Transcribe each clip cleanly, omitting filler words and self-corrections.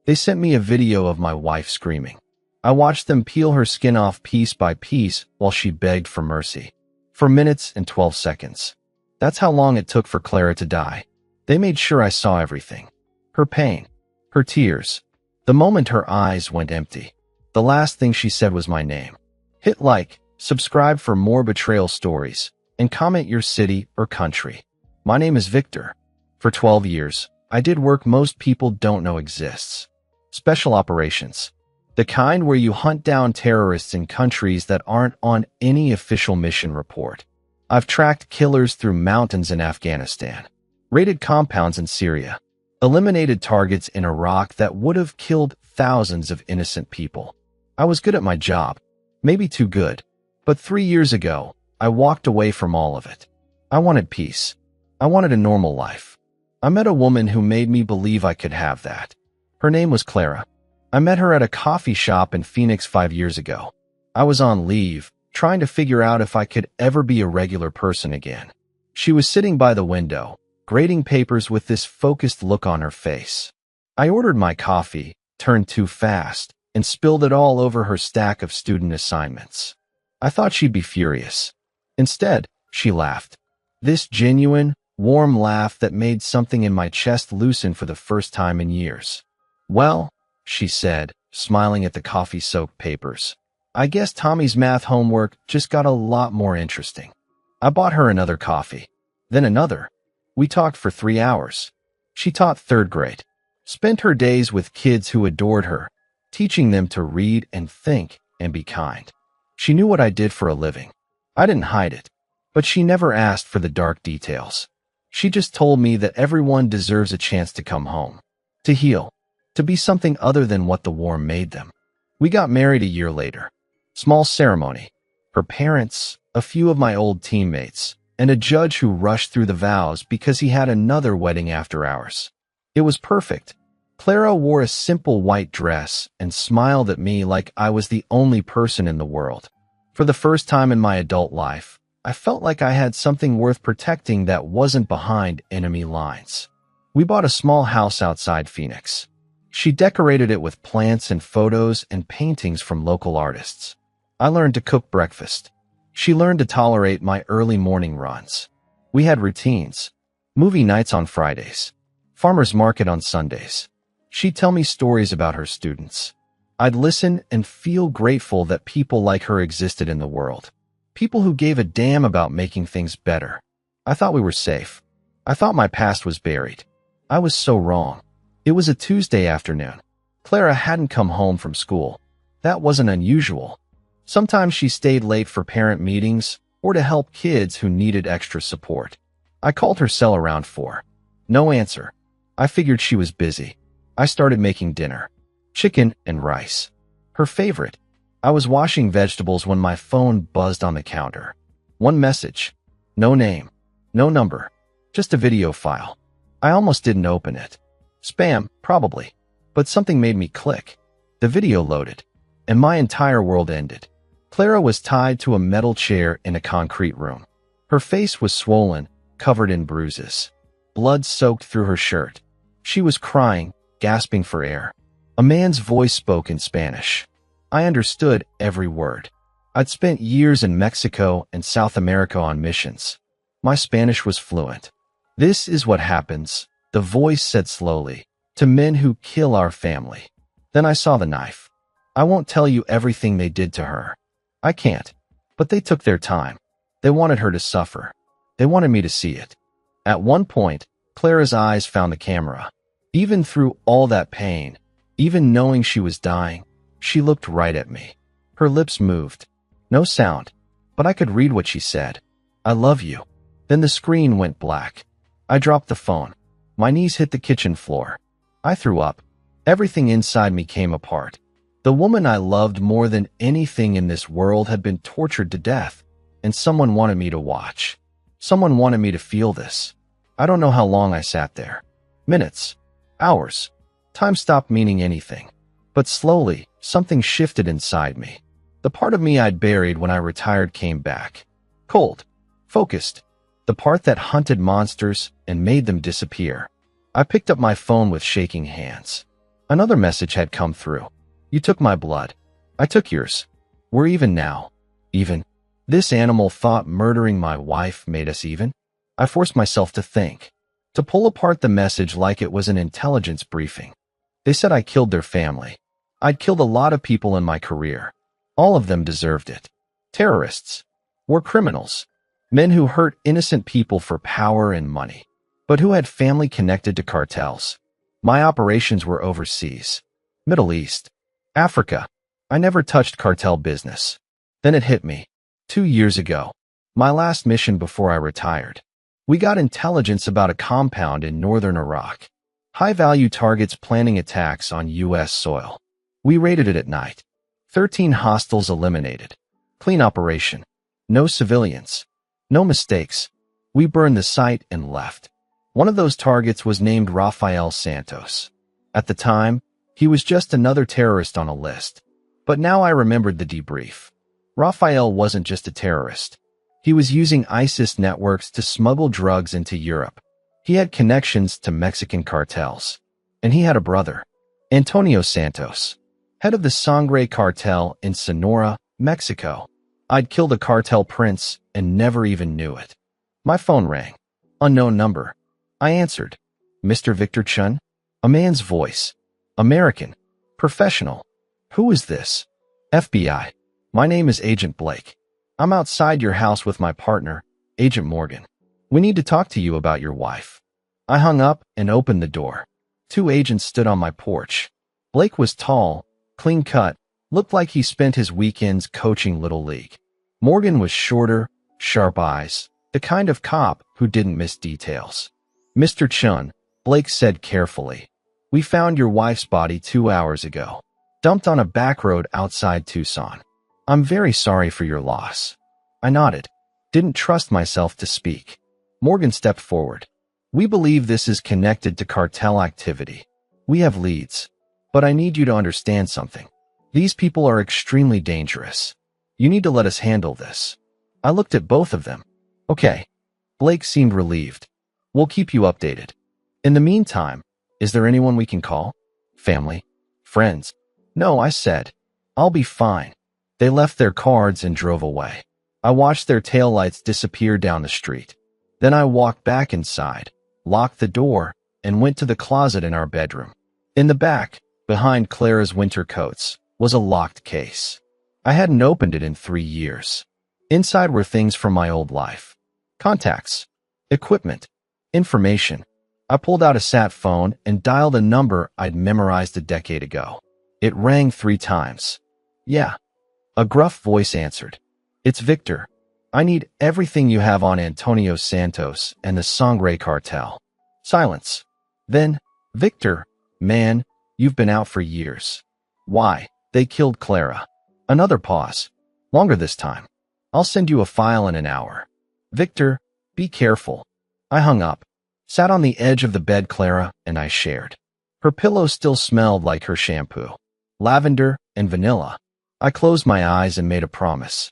They sent me a video of my wife screaming. I watched them peel her skin off piece by piece while she begged for mercy. For minutes and 12 seconds. That's how long it took for Clara to die. They made sure I saw everything. Her pain. Her tears. The moment her eyes went empty. The last thing she said was my name. Hit like, subscribe for more betrayal stories, and comment your city or country. My name is Victor. For 12 years, I did work most people don't know exists. Special operations. The kind where you hunt down terrorists in countries that aren't on any official mission report. I've tracked killers through mountains in Afghanistan, raided compounds in Syria, eliminated targets in Iraq that would have killed thousands of innocent people. I was good at my job, maybe too good, but 3 years ago, I walked away from all of it. I wanted peace. I wanted a normal life. I met a woman who made me believe I could have that. Her name was Clara. I met her at a coffee shop in Phoenix 5 years ago. I was on leave, trying to figure out if I could ever be a regular person again. She was sitting by the window, grading papers with this focused look on her face. I ordered my coffee, turned too fast, and spilled it all over her stack of student assignments. I thought she'd be furious. Instead, she laughed. This genuine, warm laugh that made something in my chest loosen for the first time in years. Well, she said, smiling at the coffee-soaked papers, I guess Tommy's math homework just got a lot more interesting. I bought her another coffee, then another. We talked for 3 hours. She taught 3rd grade, spent her days with kids who adored her, teaching them to read and think and be kind. She knew what I did for a living. I didn't hide it, but she never asked for the dark details. She just told me that everyone deserves a chance to come home, to heal, to be something other than what the war made them. We got married a year later. Small ceremony. Her parents, a few of my old teammates, and a judge who rushed through the vows because he had another wedding after ours. It was perfect. Clara wore a simple white dress and smiled at me like I was the only person in the world. For the first time in my adult life, I felt like I had something worth protecting that wasn't behind enemy lines. We bought a small house outside Phoenix. She decorated it with plants and photos and paintings from local artists. I learned to cook breakfast. She learned to tolerate my early morning runs. We had routines. Movie nights on Fridays. Farmers market on Sundays. She'd tell me stories about her students. I'd listen and feel grateful that people like her existed in the world. People who gave a damn about making things better. I thought we were safe. I thought my past was buried. I was so wrong. It was a Tuesday afternoon. Clara hadn't come home from school. That wasn't unusual. Sometimes she stayed late for parent meetings or to help kids who needed extra support. I called her cell around 4. No answer. I figured she was busy. I started making dinner. Chicken and rice. Her favorite. I was washing vegetables when my phone buzzed on the counter. One message. No name. No number. Just a video file. I almost didn't open it. Spam, probably. But something made me click. The video loaded, and my entire world ended. Clara was tied to a metal chair in a concrete room. Her face was swollen, covered in bruises. Blood soaked through her shirt. She was crying, gasping for air. A man's voice spoke in Spanish. I understood every word. I'd spent years in Mexico and South America on missions. My Spanish was fluent. This is what happens, the voice said slowly, to men who kill our family. Then I saw the knife. I won't tell you everything they did to her. I can't. But they took their time. They wanted her to suffer. They wanted me to see it. At one point, Clara's eyes found the camera. Even through all that pain, even knowing she was dying, she looked right at me. Her lips moved. No sound, but I could read what she said. I love you. Then the screen went black. I dropped the phone. My knees hit the kitchen floor. I threw up. Everything inside me came apart. The woman I loved more than anything in this world had been tortured to death, and someone wanted me to watch. Someone wanted me to feel this. I don't know how long I sat there. Minutes. Hours. Time stopped meaning anything. But slowly, something shifted inside me. The part of me I'd buried when I retired came back. Cold. Focused. The part that hunted monsters and made them disappear. I picked up my phone with shaking hands. Another message had come through. You took my blood. I took yours. We're even now. Even? This animal thought murdering my wife made us even? I forced myself to think, to pull apart the message like it was an intelligence briefing. They said I killed their family. I'd killed a lot of people in my career. All of them deserved it. Terrorists. War criminals. Men who hurt innocent people for power and money, but who had family connected to cartels. My operations were overseas. Middle East. Africa. I never touched cartel business. Then it hit me. 2 years ago. My last mission before I retired. We got intelligence about a compound in northern Iraq. High-value targets planning attacks on U.S. soil. We raided it at night. 13 hostiles eliminated. Clean operation. No civilians. No mistakes. We burned the site and left. One of those targets was named Rafael Santos. At the time, he was just another terrorist on a list. But now I remembered the debrief. Rafael wasn't just a terrorist. He was using ISIS networks to smuggle drugs into Europe. He had connections to Mexican cartels. And he had a brother, Antonio Santos, head of the Sangre cartel in Sonora, Mexico. I'd killed a cartel prince and never even knew it. My phone rang. Unknown number. I answered. Mr. Victor Chun? A man's voice. American. Professional. Who is this? FBI. My name is Agent Blake. I'm outside your house with my partner, Agent Morgan. We need to talk to you about your wife. I hung up and opened the door. 2 agents stood on my porch. Blake was tall, clean-cut, looked like he spent his weekends coaching Little League. Morgan was shorter, sharp eyes, the kind of cop who didn't miss details. Mr. Chun, Blake said carefully, we found your wife's body 2 hours ago, dumped on a back road outside Tucson. I'm very sorry for your loss. I nodded, didn't trust myself to speak. Morgan stepped forward. We believe this is connected to cartel activity. We have leads. But I need you to understand something. These people are extremely dangerous. You need to let us handle this. I looked at both of them. Okay. Blake seemed relieved. We'll keep you updated. In the meantime, is there anyone we can call? Family? Friends? No, I said. I'll be fine. They left their cards and drove away. I watched their taillights disappear down the street. Then I walked back inside, locked the door, and went to the closet in our bedroom. In the back, behind Clara's winter coats, was a locked case. I hadn't opened it in 3 years. Inside were things from my old life. Contacts, equipment, information. I pulled out a sat phone and dialed a number I'd memorized a decade ago. It rang 3 times. Yeah. A gruff voice answered. It's Victor. I need everything you have on Antonio Santos and the Sangre cartel. Silence. Then, Victor, man, you've been out for years. Why? They killed Clara. Another pause. Longer this time. I'll send you a file in an hour. Victor, be careful. I hung up, sat on the edge of the bed Clara and I shared. Her pillow still smelled like her shampoo. Lavender and vanilla. I closed my eyes and made a promise.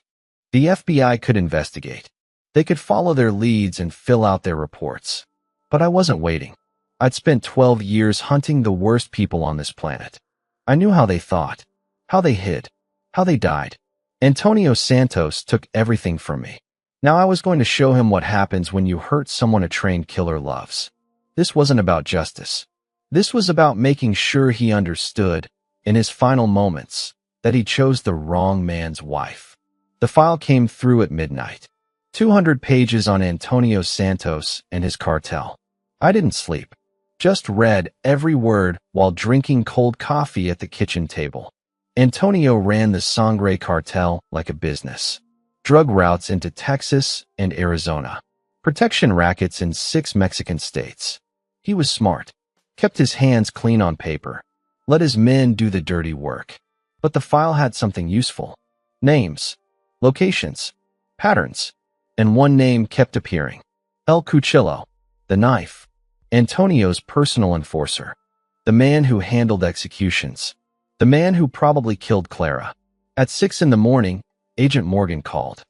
The FBI could investigate. They could follow their leads and fill out their reports. But I wasn't waiting. I'd spent 12 years hunting the worst people on this planet. I knew how they thought, how they hid, how they died. Antonio Santos took everything from me. Now I was going to show him what happens when you hurt someone a trained killer loves. This wasn't about justice. This was about making sure he understood, in his final moments, that he chose the wrong man's wife. The file came through at midnight. 200 pages on Antonio Santos and his cartel. I didn't sleep. Just read every word while drinking cold coffee at the kitchen table. Antonio ran the Sangre cartel like a business. Drug routes into Texas and Arizona. Protection rackets in 6 Mexican states. He was smart. Kept his hands clean on paper. Let his men do the dirty work. But the file had something useful. Names. Locations. Patterns. And one name kept appearing. El Cuchillo. The knife. Antonio's personal enforcer. The man who handled executions. The man who probably killed Clara. At 6 in the morning, Agent Morgan called.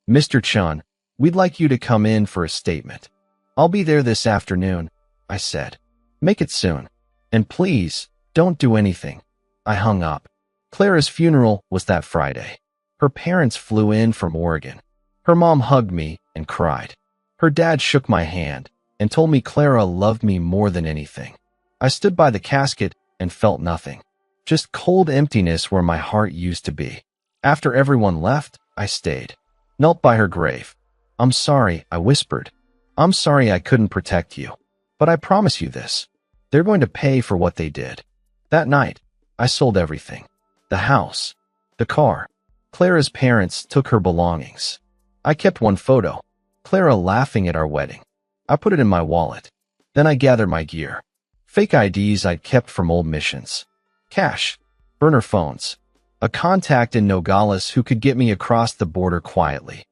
Mr. Chun, we'd like you to come in for a statement. I'll be there this afternoon, I said. Make it soon. And please, Don't do anything. I hung up. Clara's funeral was that Friday. Her parents flew in from Oregon. Her mom hugged me and cried. Her dad shook my hand and told me Clara loved me more than anything. I stood by the casket and felt nothing. Just cold emptiness where my heart used to be. After everyone left, I stayed. Knelt by her grave. I'm sorry, I whispered. I'm sorry I couldn't protect you. But I promise you this. They're going to pay for what they did. That night, I sold everything. The house. The car. Clara's parents took her belongings. I kept one photo. Clara laughing at our wedding. I put it in my wallet. Then I gathered my gear. Fake IDs I'd kept from old missions. Cash. Burner phones. A contact in Nogales who could get me across the border quietly.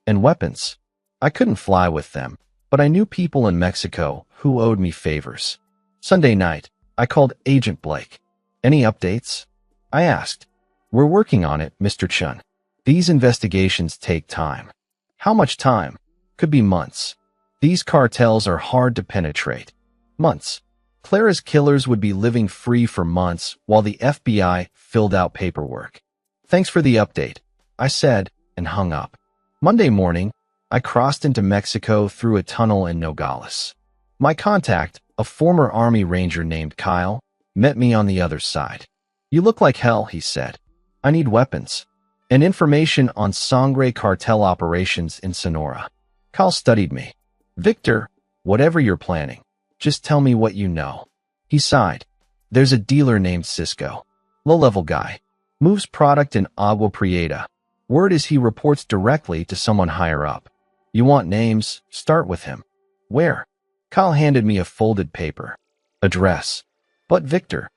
And weapons. I couldn't fly with them, but I knew people in Mexico who owed me favors. Sunday night, I called Agent Blake. Any updates? I asked. We're working on it, Mr. Chun. These investigations take time. How much time? Could be months. These cartels are hard to penetrate. Months. Clara's killers would be living free for months while the FBI filled out paperwork. Thanks for the update, I said, and hung up. Monday morning, I crossed into Mexico through a tunnel in Nogales. My contact, a former Army Ranger named Kyle, met me on the other side. You look like hell, he said. I need weapons and information on Sangre cartel operations in Sonora. Kyle studied me. Victor, whatever you're planning, just tell me what you know. He sighed. There's a dealer named Cisco. Low-level guy. Moves product in Agua Prieta. Word is he reports directly to someone higher up. You want names? Start with him. Where? Kyle handed me a folded paper. Address. But Victor,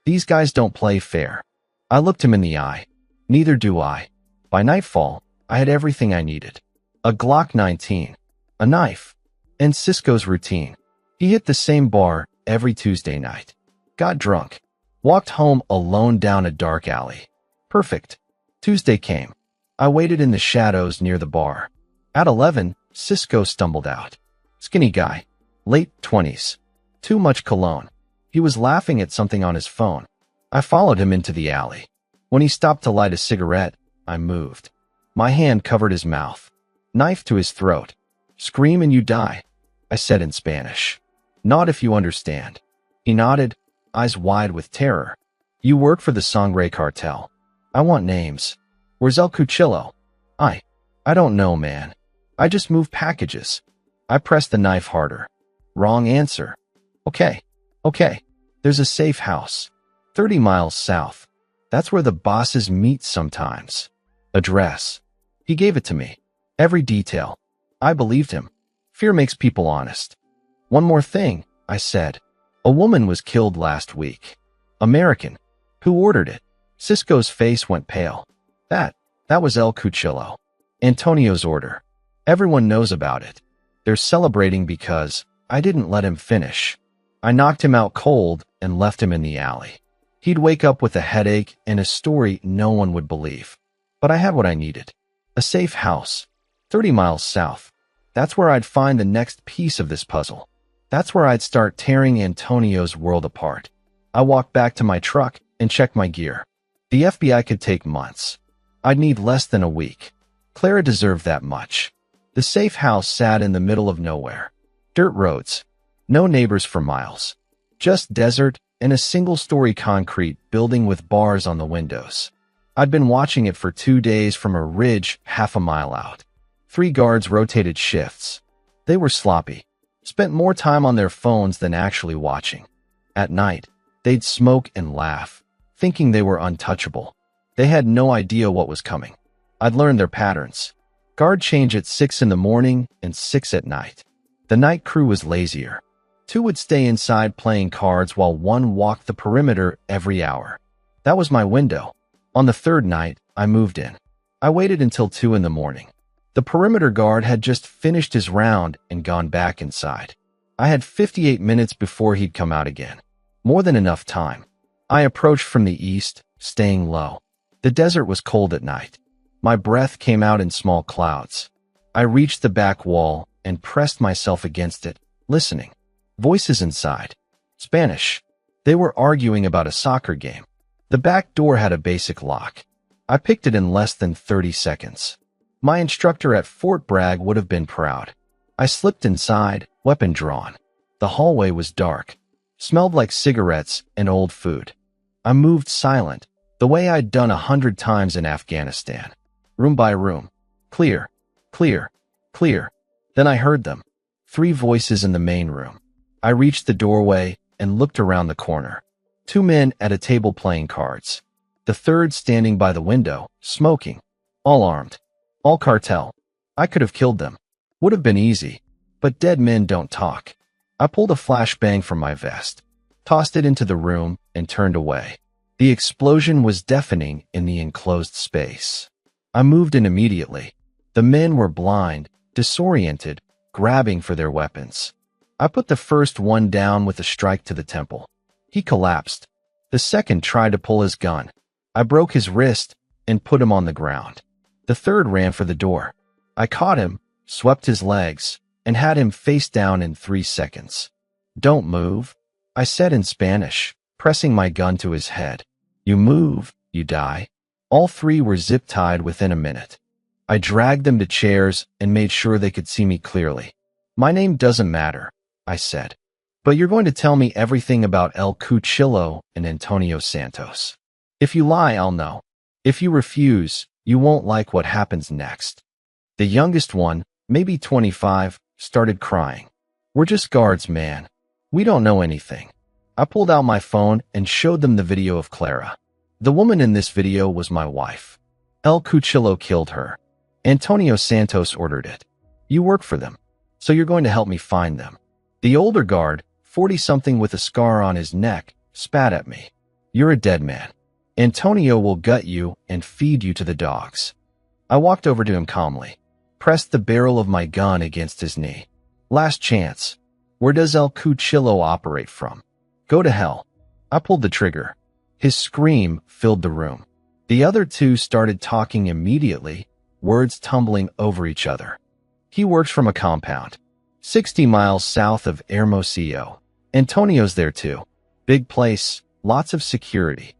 these guys don't play fair. I looked him in the eye. Neither do I. By nightfall, I had everything I needed. A Glock 19. A knife. And Cisco's routine. He hit the same bar every Tuesday night. Got drunk. Walked home alone down a dark alley. Perfect. Tuesday came. I waited in the shadows near the bar. At 11, Cisco stumbled out. Skinny guy. Late 20s. Too much cologne. He was laughing at something on his phone. I followed him into the alley. When he stopped to light a cigarette, I moved. My hand covered his mouth. Knife to his throat. Scream and you die, I said in Spanish. Not if you understand. He nodded, eyes wide with terror. You work for the Sangre cartel. I want names. Where's El Cuchillo? I don't know, man. I just move packages. I pressed the knife harder. Wrong answer. Okay. There's a safe house. 30 miles south. That's where the bosses meet sometimes. Address. He gave it to me. Every detail. I believed him. Fear makes people honest. One more thing, I said. A woman was killed last week. American. Who ordered it? Cisco's face went pale. That was El Cuchillo. Antonio's order. Everyone knows about it. They're celebrating because I didn't let him finish. I knocked him out cold and left him in the alley. He'd wake up with a headache and a story no one would believe. But I had what I needed. A safe house. 30 miles south. That's where I'd find the next piece of this puzzle. That's where I'd start tearing Antonio's world apart. I walked back to my truck and checked my gear. The FBI could take months. I'd need less than a week. Clara deserved that much. The safe house sat in the middle of nowhere. Dirt roads. No neighbors for miles. Just desert and a single-story concrete building with bars on the windows. I'd been watching it for 2 days from a ridge half a mile out. 3 guards rotated shifts. They were sloppy. Spent more time on their phones than actually watching. At night, they'd smoke and laugh, thinking they were untouchable. They had no idea what was coming. I'd learned their patterns. Guard change at 6 in the morning and 6 at night. The night crew was lazier. 2 would stay inside playing cards while 1 walked the perimeter every hour. That was my window. On the 3rd night, I moved in. I waited until 2 in the morning. The perimeter guard had just finished his round and gone back inside. I had 58 minutes before he'd come out again. More than enough time. I approached from the east, staying low. The desert was cold at night. My breath came out in small clouds. I reached the back wall and pressed myself against it, listening. Voices inside. Spanish. They were arguing about a soccer game. The back door had a basic lock. I picked it in less than 30 seconds. My instructor at Fort Bragg would have been proud. I slipped inside, weapon drawn. The hallway was dark, smelled like cigarettes and old food. I moved silent, the way I'd done 100 times in Afghanistan. Room by room. Clear, clear, clear. Then I heard them. 3 voices in the main room. I reached the doorway and looked around the corner. 2 men at a table playing cards. The third standing by the window, smoking. All armed. All cartel. I could have killed them. Would have been easy. But dead men don't talk. I pulled a flashbang from my vest, tossed it into the room, and turned away. The explosion was deafening in the enclosed space. I moved in immediately. The men were blind, disoriented, grabbing for their weapons. I put the first one down with a strike to the temple. He collapsed. The second tried to pull his gun. I broke his wrist and put him on the ground. The third ran for the door. I caught him, swept his legs, and had him face down in 3 seconds. "Don't move," I said in Spanish, pressing my gun to his head. "You move, you die." All 3 were zip-tied within a minute. I dragged them to chairs and made sure they could see me clearly. "My name doesn't matter," I said. "But you're going to tell me everything about El Cuchillo and Antonio Santos. If you lie, I'll know. If you refuse, you won't like what happens next." The youngest one, maybe 25, started crying. "We're just guards, man. We don't know anything." I pulled out my phone and showed them the video of Clara. The woman in this video was my wife. El Cuchillo killed her. Antonio Santos ordered it. "You work for them, so you're going to help me find them." The older guard, 40-something with a scar on his neck, spat at me. "You're a dead man. Antonio will gut you and feed you to the dogs." I walked over to him calmly, pressed the barrel of my gun against his knee. "Last chance. Where does El Cuchillo operate from?" "Go to hell." I pulled the trigger. His scream filled the room. The other 2 started talking immediately, words tumbling over each other. "He works from a compound 60 miles south of Hermosillo. Antonio's there too. Big place, lots of security.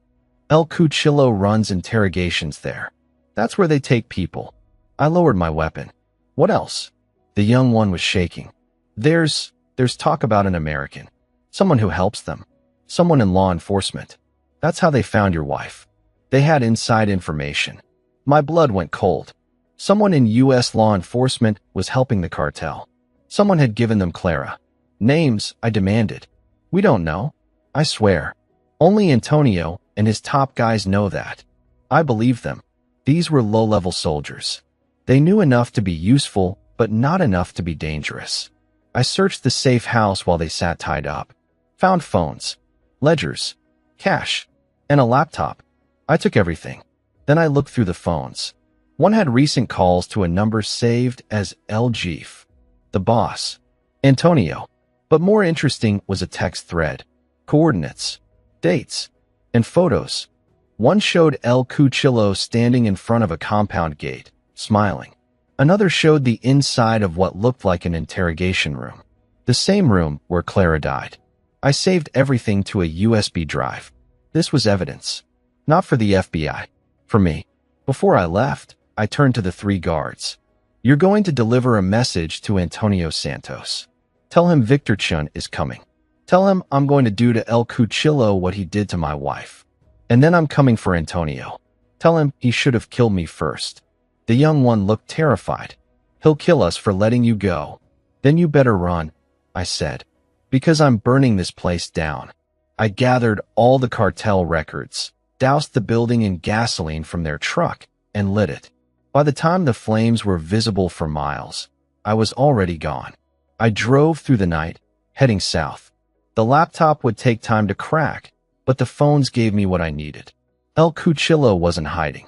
El Cuchillo runs interrogations there. That's where they take people." I lowered my weapon. "What else?" The young one was shaking. There's talk about an American. Someone who helps them. Someone in law enforcement. That's how they found your wife. They had inside information." My blood went cold. Someone in U.S. law enforcement was helping the cartel. Someone had given them Clara. "Names," I demanded. "We don't know. I swear. Only Antonio and his top guys know that." I believed them. These were low-level soldiers. They knew enough to be useful, but not enough to be dangerous. I searched the safe house while they sat tied up. Found phones, ledgers, cash, and a laptop. I took everything. Then I looked through the phones. One had recent calls to a number saved as El Jeef, the boss, Antonio. But more interesting was a text thread, coordinates, dates, and photos. One showed El Cuchillo standing in front of a compound gate, smiling. Another showed the inside of what looked like an interrogation room, the same room where Clara died. I saved everything to a USB drive. This was evidence, not for the FBI, for me. Before I left, I turned to the 3 guards. "You're going to deliver a message to Antonio Santos. Tell him Victor Chun is coming. Tell him I'm going to do to El Cuchillo what he did to my wife. And then I'm coming for Antonio. Tell him he should have killed me first." The young one looked terrified. "He'll kill us for letting you go. Then you better run," I said, "because I'm burning this place down." I gathered all the cartel records, doused the building in gasoline from their truck, and lit it. By the time the flames were visible for miles, I was already gone. I drove through the night, heading south. The laptop would take time to crack, but the phones gave me what I needed. El Cuchillo wasn't hiding.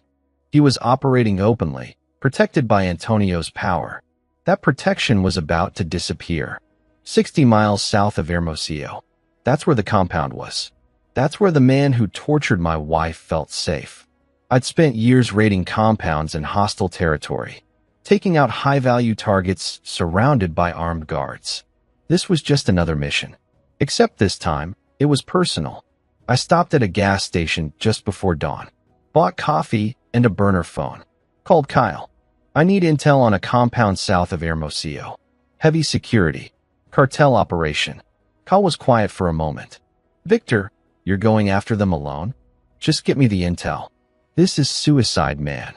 He was operating openly, protected by Antonio's power. That protection was about to disappear. 60 miles south of Hermosillo. That's where the compound was. That's where the man who tortured my wife felt safe. I'd spent years raiding compounds in hostile territory, taking out high-value targets surrounded by armed guards. This was just another mission. Except this time, It was personal. I stopped at a gas station just before dawn. Bought coffee and a burner phone. Called Kyle. I need intel on a compound south of Hermosillo. Heavy security. Cartel operation. Kyle was quiet for a moment. Victor, you're going after them alone? Just get me the intel. This is suicide, man.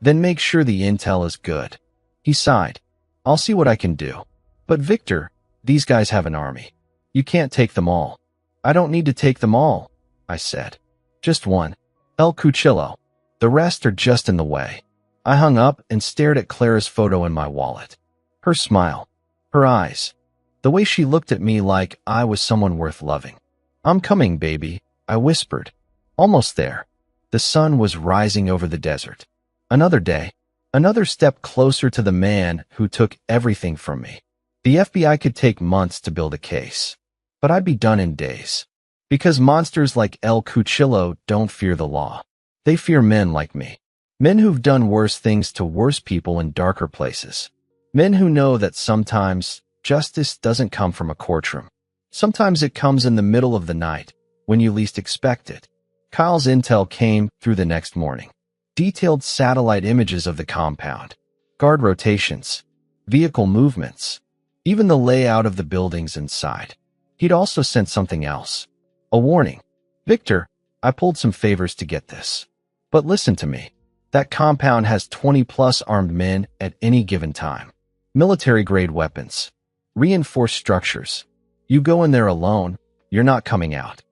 Then make sure the intel is good. He sighed. I'll see what I can do. But Victor, these guys have an army. You can't take them all. I don't need to take them all, I said. Just one. El Cuchillo. The rest are just in the way. I hung up and stared at Clara's photo in my wallet. Her smile. Her eyes. The way she looked at me like I was someone worth loving. I'm coming, baby, I whispered. Almost there. The sun was rising over the desert. Another day. Another step closer to the man who took everything from me. The FBI could take months to build a case. But I'd be done in days. Because monsters like El Cuchillo don't fear the law. They fear men like me. Men who've done worse things to worse people in darker places. Men who know that sometimes justice doesn't come from a courtroom. Sometimes it comes in the middle of the night, when you least expect it. Kyle's intel came through the next morning. Detailed satellite images of the compound. Guard rotations. Vehicle movements. Even the layout of the buildings inside. He'd also sent something else. A warning. Victor, I pulled some favors to get this. But listen to me. That compound has 20+ armed men at any given time. Military-grade weapons. Reinforced structures. You go in there alone, you're not coming out.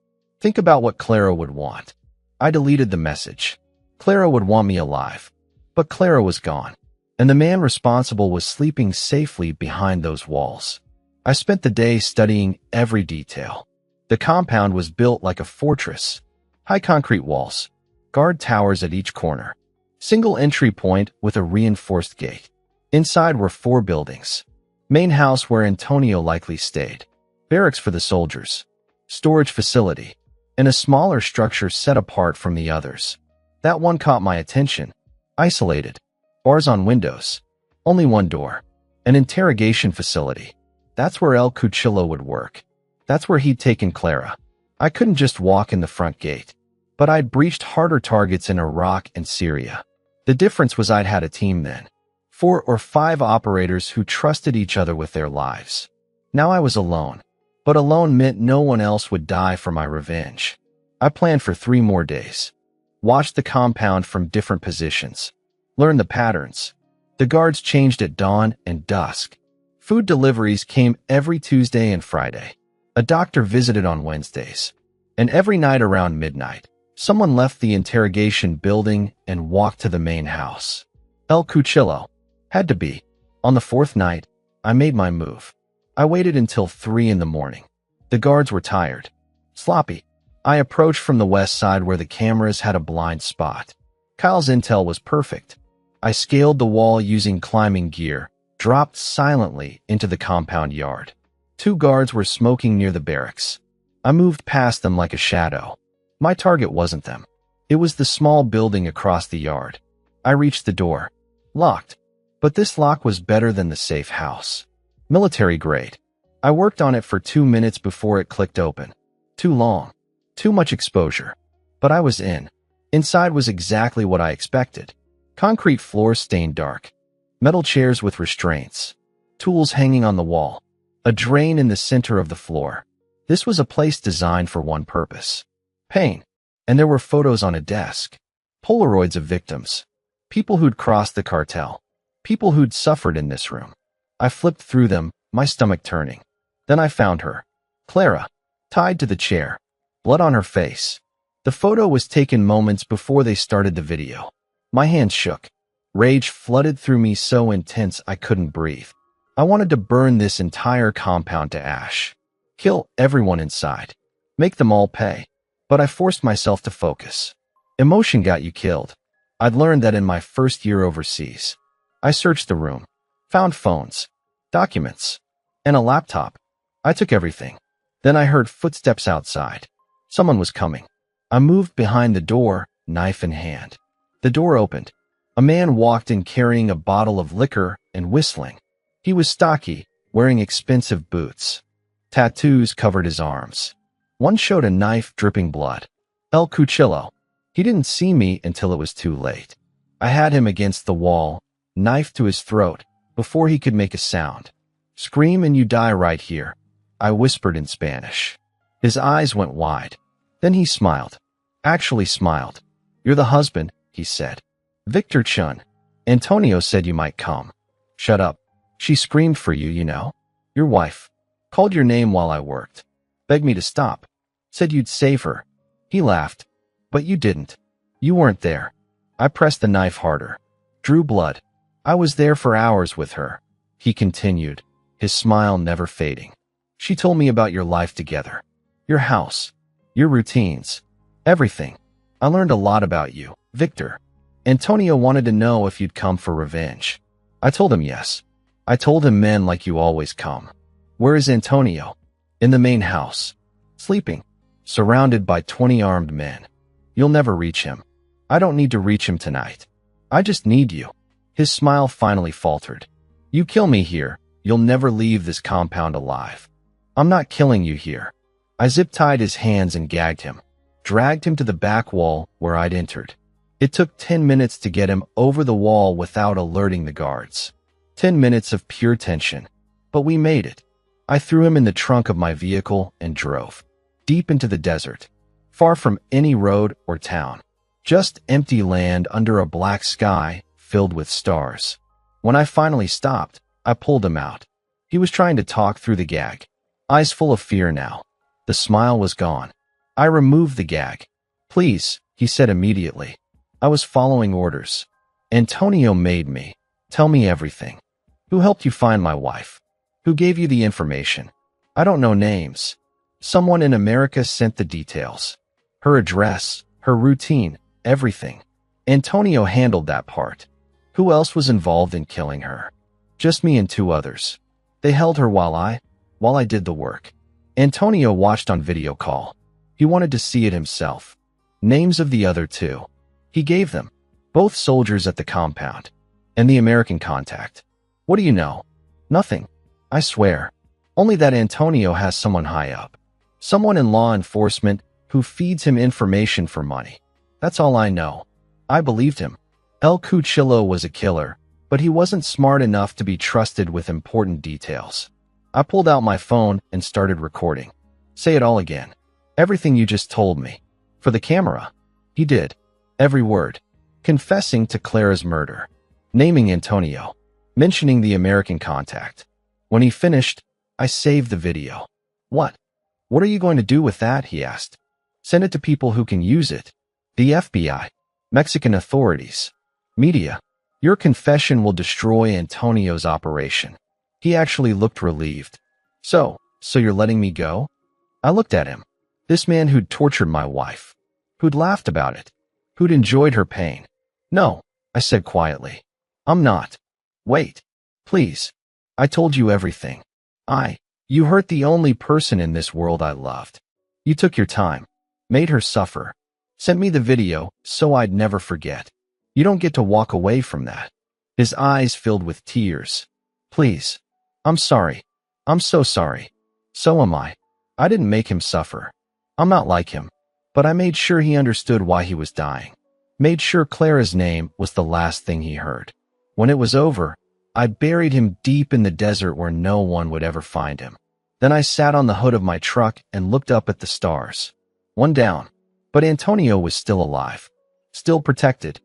Think about what Clara would want. I deleted the message. Clara would want me alive. But Clara was gone. And the man responsible was sleeping safely behind those walls. I spent the day studying every detail. The compound was built like a fortress. High concrete walls. Guard towers at each corner. Single entry point with a reinforced gate. Inside were 4 buildings. Main house where Antonio likely stayed. Barracks for the soldiers. Storage facility. And a smaller structure set apart from the others. That one caught my attention. Isolated. Bars on windows. Only one door. An interrogation facility. That's where El Cuchillo would work. That's where he'd taken Clara. I couldn't just walk in the front gate. But I'd breached harder targets in Iraq and Syria. The difference was I'd had a team then. 4 or 5 operators who trusted each other with their lives. Now I was alone. But alone meant no one else would die for my revenge. I planned for 3 more days. Watched the compound from different positions. Learned the patterns. The guards changed at dawn and dusk. Food deliveries came every Tuesday and Friday. A doctor visited on Wednesdays. And every night around midnight, someone left the interrogation building and walked to the main house. El Cuchillo. Had to be. On the 4th night, I made my move. I waited until 3 in the morning. The guards were tired. Sloppy. I approached from the west side where the cameras had a blind spot. Kyle's intel was perfect. I scaled the wall using climbing gear, dropped silently into the compound yard. 2 guards were smoking near the barracks. I moved past them like a shadow. My target wasn't them. It was the small building across the yard. I reached the door. Locked. But this lock was better than the safe house. Military grade. I worked on it for 2 minutes before it clicked open. Too long. Too much exposure. But I was in. Inside was exactly what I expected. Concrete floors stained dark. Metal chairs with restraints. Tools hanging on the wall. A drain in the center of the floor. This was a place designed for one purpose. Pain. And there were photos on a desk. Polaroids of victims. People who'd crossed the cartel. People who'd suffered in this room. I flipped through them, my stomach turning. Then I found her. Clara. Tied to the chair. Blood on her face. The photo was taken moments before they started the video. My hands shook. Rage flooded through me so intense I couldn't breathe. I wanted to burn this entire compound to ash. Kill everyone inside. Make them all pay. But I forced myself to focus. Emotion got you killed. I'd learned that in my first year overseas. I searched the room. Found phones. Documents. And a laptop. I took everything. Then I heard footsteps outside. Someone was coming. I moved behind the door, knife in hand. The door opened. A man walked in carrying a bottle of liquor and whistling. He was stocky, wearing expensive boots. Tattoos covered his arms. One showed a knife dripping blood. El Cuchillo. He didn't see me until it was too late. I had him against the wall, knife to his throat, before he could make a sound. Scream and you die right here, I whispered in Spanish. His eyes went wide. Then he smiled. Actually smiled. You're the husband, he said. Victor Chun. Antonio said you might come. Shut up. She screamed for you, you know. Your wife. Called your name while I worked. Begged me to stop. Said you'd save her. He laughed. But you didn't. You weren't there. I pressed the knife harder. Drew blood. I was there for hours with her. He continued, his smile never fading. She told me about your life together. Your house. Your routines. Everything. I learned a lot about you, Victor. Antonio wanted to know if you'd come for revenge. I told him yes. I told him men like you always come. Where is Antonio? In the main house. Sleeping. Surrounded by 20 armed men. You'll never reach him. I don't need to reach him tonight. I just need you. His smile finally faltered. You kill me here, you'll never leave this compound alive. I'm not killing you here. I zip-tied his hands and gagged him. Dragged him to the back wall where I'd entered. It took 10 minutes to get him over the wall without alerting the guards. 10 minutes of pure tension. But we made it. I threw him in the trunk of my vehicle and drove. Deep into the desert. Far from any road or town. Just empty land under a black sky filled with stars. When I finally stopped, I pulled him out. He was trying to talk through the gag. Eyes full of fear now. The smile was gone. I removed the gag. Please, he said immediately. I was following orders. Antonio made me. Tell me everything. Who helped you find my wife? Who gave you the information? I don't know names. Someone in America sent the details. Her address, her routine, everything. Antonio handled that part. Who else was involved in killing her? Just me and 2 others. They held her while I did the work. Antonio watched on video call. He wanted to see it himself. Names of the other 2. He gave them. Both soldiers at the compound. And the American contact. What do you know? Nothing. I swear. Only that Antonio has someone high up. Someone in law enforcement who feeds him information for money. That's all I know. I believed him. El Cuchillo was a killer, but he wasn't smart enough to be trusted with important details. I pulled out my phone and started recording. Say it all again. Everything you just told me. For the camera. He did. Every word. Confessing to Clara's murder. Naming Antonio. Mentioning the American contact. When he finished, I saved the video. What? What are you going to do with that? He asked. Send it to people who can use it. The FBI. Mexican authorities. Media. Your confession will destroy Antonio's operation. He actually looked relieved. So you're letting me go? I looked at him. This man who'd tortured my wife. Who'd laughed about it. Who'd enjoyed her pain. No, I said quietly. I'm not. Wait. Please. I told you everything. You hurt the only person in this world I loved. You took your time. Made her suffer. Sent me the video so I'd never forget. You don't get to walk away from that. His eyes filled with tears. Please. I'm sorry. I'm so sorry. So am I. I didn't make him suffer. I'm not like him. But I made sure he understood why he was dying. Made sure Clara's name was the last thing he heard. When it was over, I buried him deep in the desert where no one would ever find him. Then I sat on the hood of my truck and looked up at the stars. One down. But Antonio was still alive. Still protected.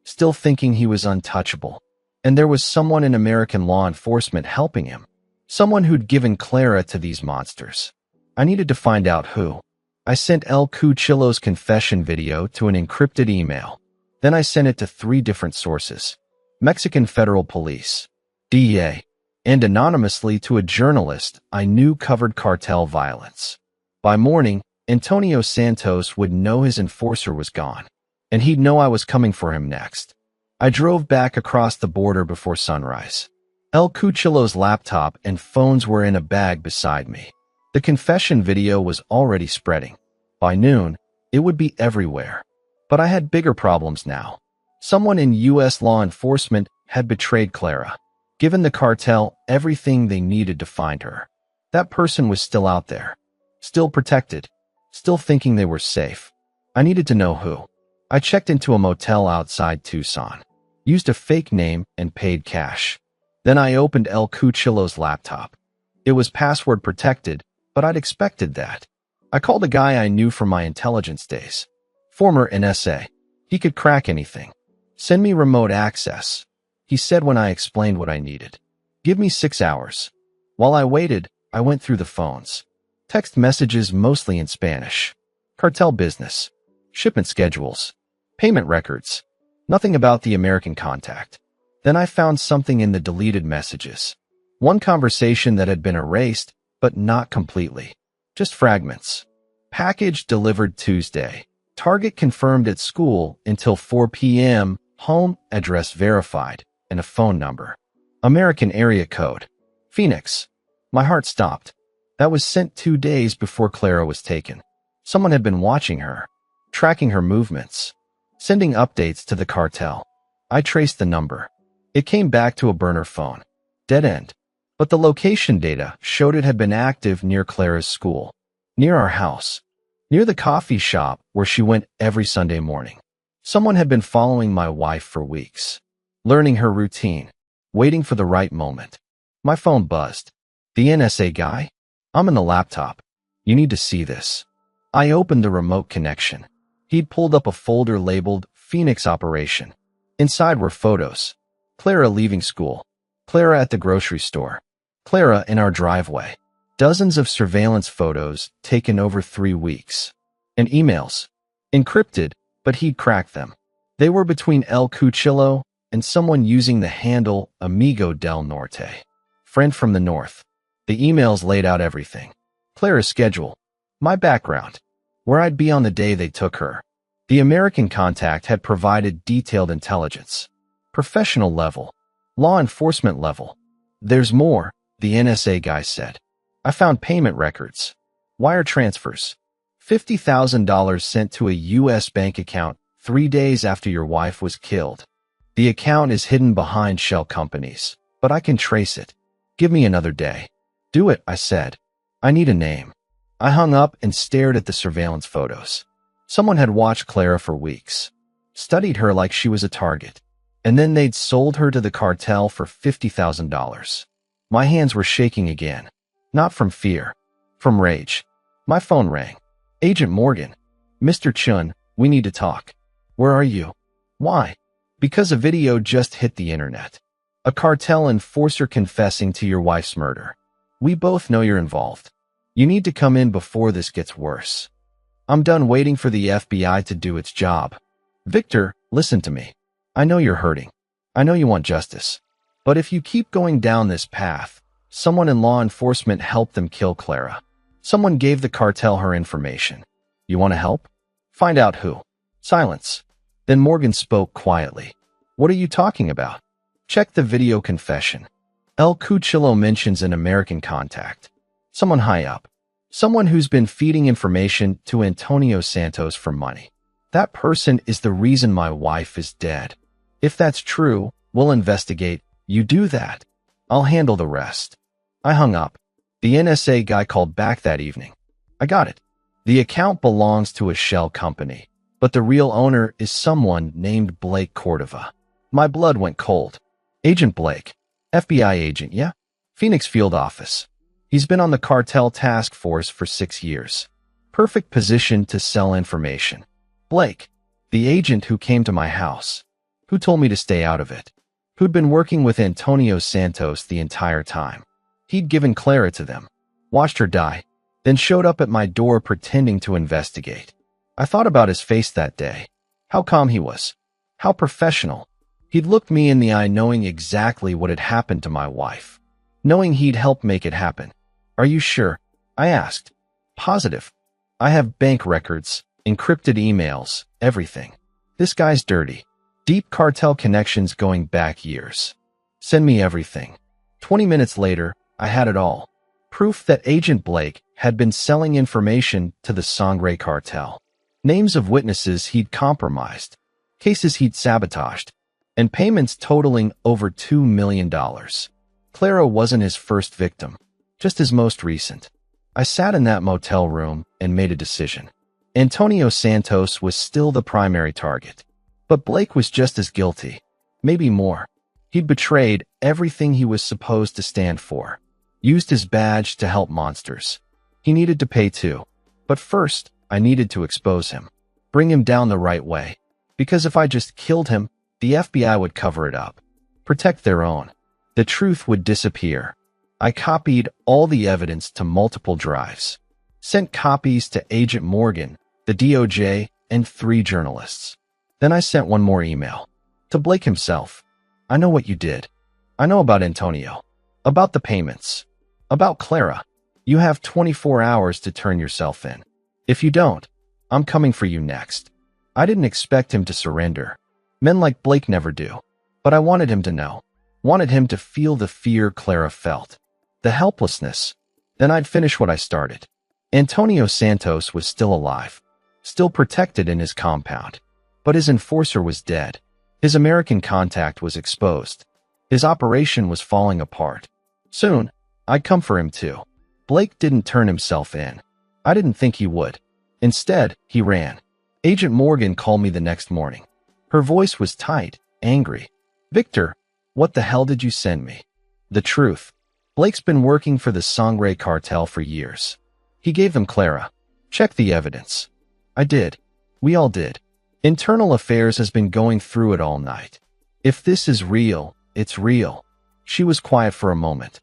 Still thinking he was untouchable. And there was someone in American law enforcement helping him. Someone who'd given Clara to these monsters. I needed to find out who. I sent El Cuchillo's confession video to an encrypted email. Then I sent it to 3 different sources. Mexican Federal Police, DEA, and anonymously to a journalist I knew covered cartel violence. By morning, Antonio Santos would know his enforcer was gone, and he'd know I was coming for him next. I drove back across the border before sunrise. El Cuchillo's laptop and phones were in a bag beside me. The confession video was already spreading. By noon, it would be everywhere. But I had bigger problems now. Someone in U.S. law enforcement had betrayed Clara, given the cartel everything they needed to find her. That person was still out there, still protected, still thinking they were safe. I needed to know who. I checked into a motel outside Tucson, used a fake name, and paid cash. Then I opened El Cuchillo's laptop. It was password protected, but I'd expected that. I called a guy I knew from my intelligence days. Former NSA. He could crack anything. Send me remote access, he said when I explained what I needed. Give me 6 hours. While I waited, I went through the phones. Text messages mostly in Spanish. Cartel business. Shipment schedules. Payment records. Nothing about the American contact. Then I found something in the deleted messages. One conversation that had been erased, but not completely. Just fragments. Package delivered Tuesday. Target confirmed at school until 4 p.m. Home address verified. And a phone number. American area code. Phoenix. My heart stopped. That was sent 2 days before Clara was taken. Someone had been watching her, tracking her movements, sending updates to the cartel. I traced the number. It came back to a burner phone. Dead end. But the location data showed it had been active near Clara's school, near our house, near the coffee shop where she went every Sunday morning. Someone had been following my wife for weeks, learning her routine, waiting for the right moment. My phone buzzed. The NSA guy? I'm in the laptop. You need to see this. I opened the remote connection. He'd pulled up a folder labeled Phoenix Operation. Inside were photos. Clara leaving school. Clara at the grocery store. Clara in our driveway. Dozens of surveillance photos taken over 3 weeks. And emails. Encrypted, but he'd cracked them. They were between El Cuchillo and someone using the handle Amigo del Norte. Friend from the North. The emails laid out everything. Clara's schedule. My background. Where I'd be on the day they took her. The American contact had provided detailed intelligence. Professional level. Law enforcement level. There's more, the NSA guy said. I found payment records. Wire transfers. $50,000 sent to a U.S. bank account 3 days after your wife was killed. The account is hidden behind shell companies, but I can trace it. Give me another day. Do it, I said. I need a name. I hung up and stared at the surveillance photos. Someone had watched Clara for weeks, studied her like she was a target, and then they'd sold her to the cartel for $50,000. My hands were shaking again. Not from fear, from rage. My phone rang. Agent Morgan. Mr. Chun, we need to talk. Where are you? Why? Because a video just hit the internet. A cartel enforcer confessing to your wife's murder. We both know you're involved. You need to come in before this gets worse. I'm done waiting for the FBI to do its job. Victor, listen to me. I know you're hurting. I know you want justice. But if you keep going down this path, someone in law enforcement helped them kill Clara. Someone gave the cartel her information. You want to help? Find out who. Silence. Then Morgan spoke quietly. What are you talking about? Check the video confession. El Cuchillo mentions an American contact. Someone high up. Someone who's been feeding information to Antonio Santos for money. That person is the reason my wife is dead. If that's true, we'll investigate. You do that. I'll handle the rest. I hung up. The NSA guy called back that evening. I got it. The account belongs to a shell company, but the real owner is someone named Blake Cordova. My blood went cold. Agent Blake. FBI agent, yeah? Phoenix field office. He's been on the cartel task force for 6 years. Perfect position to sell information. Blake, the agent who came to my house, who told me to stay out of it, who'd been working with Antonio Santos the entire time. He'd given Clara to them, watched her die, then showed up at my door pretending to investigate. I thought about his face that day. How calm he was. How professional. He'd looked me in the eye knowing exactly what had happened to my wife. Knowing he'd help make it happen. Are you sure? I asked. Positive. I have bank records, encrypted emails, everything. This guy's dirty. Deep cartel connections going back years. Send me everything. 20 minutes later, I had it all. Proof that Agent Blake had been selling information to the Sangre cartel. Names of witnesses he'd compromised. Cases he'd sabotaged. And payments totaling over $2 million. Clara wasn't his first victim, just his most recent. I sat in that motel room and made a decision. Antonio Santos was still the primary target, but Blake was just as guilty, maybe more. He'd betrayed everything he was supposed to stand for, used his badge to help monsters. He needed to pay too. But first, I needed to expose him, bring him down the right way. Because if I just killed him, the FBI would cover it up, protect their own. The truth would disappear. I copied all the evidence to multiple drives, sent copies to Agent Morgan, the DOJ, and 3 journalists. Then I sent one more email to Blake himself. I know what you did. I know about Antonio, about the payments, about Clara. You have 24 hours to turn yourself in. If you don't, I'm coming for you next. I didn't expect him to surrender. Men like Blake never do. But I wanted him to know. Wanted him to feel the fear Clara felt. The helplessness. Then I'd finish what I started. Antonio Santos was still alive, still protected in his compound. But his enforcer was dead. His American contact was exposed. His operation was falling apart. Soon, I'd come for him too. Blake didn't turn himself in. I didn't think he would. Instead, he ran. Agent Morgan called me the next morning. Her voice was tight, angry. "Victor, what the hell did you send me?" The truth. Blake's been working for the Sangre Cartel for years. He gave them Clara. Check the evidence. I did. We all did. Internal Affairs has been going through it all night. If this is real, it's real. She was quiet for a moment.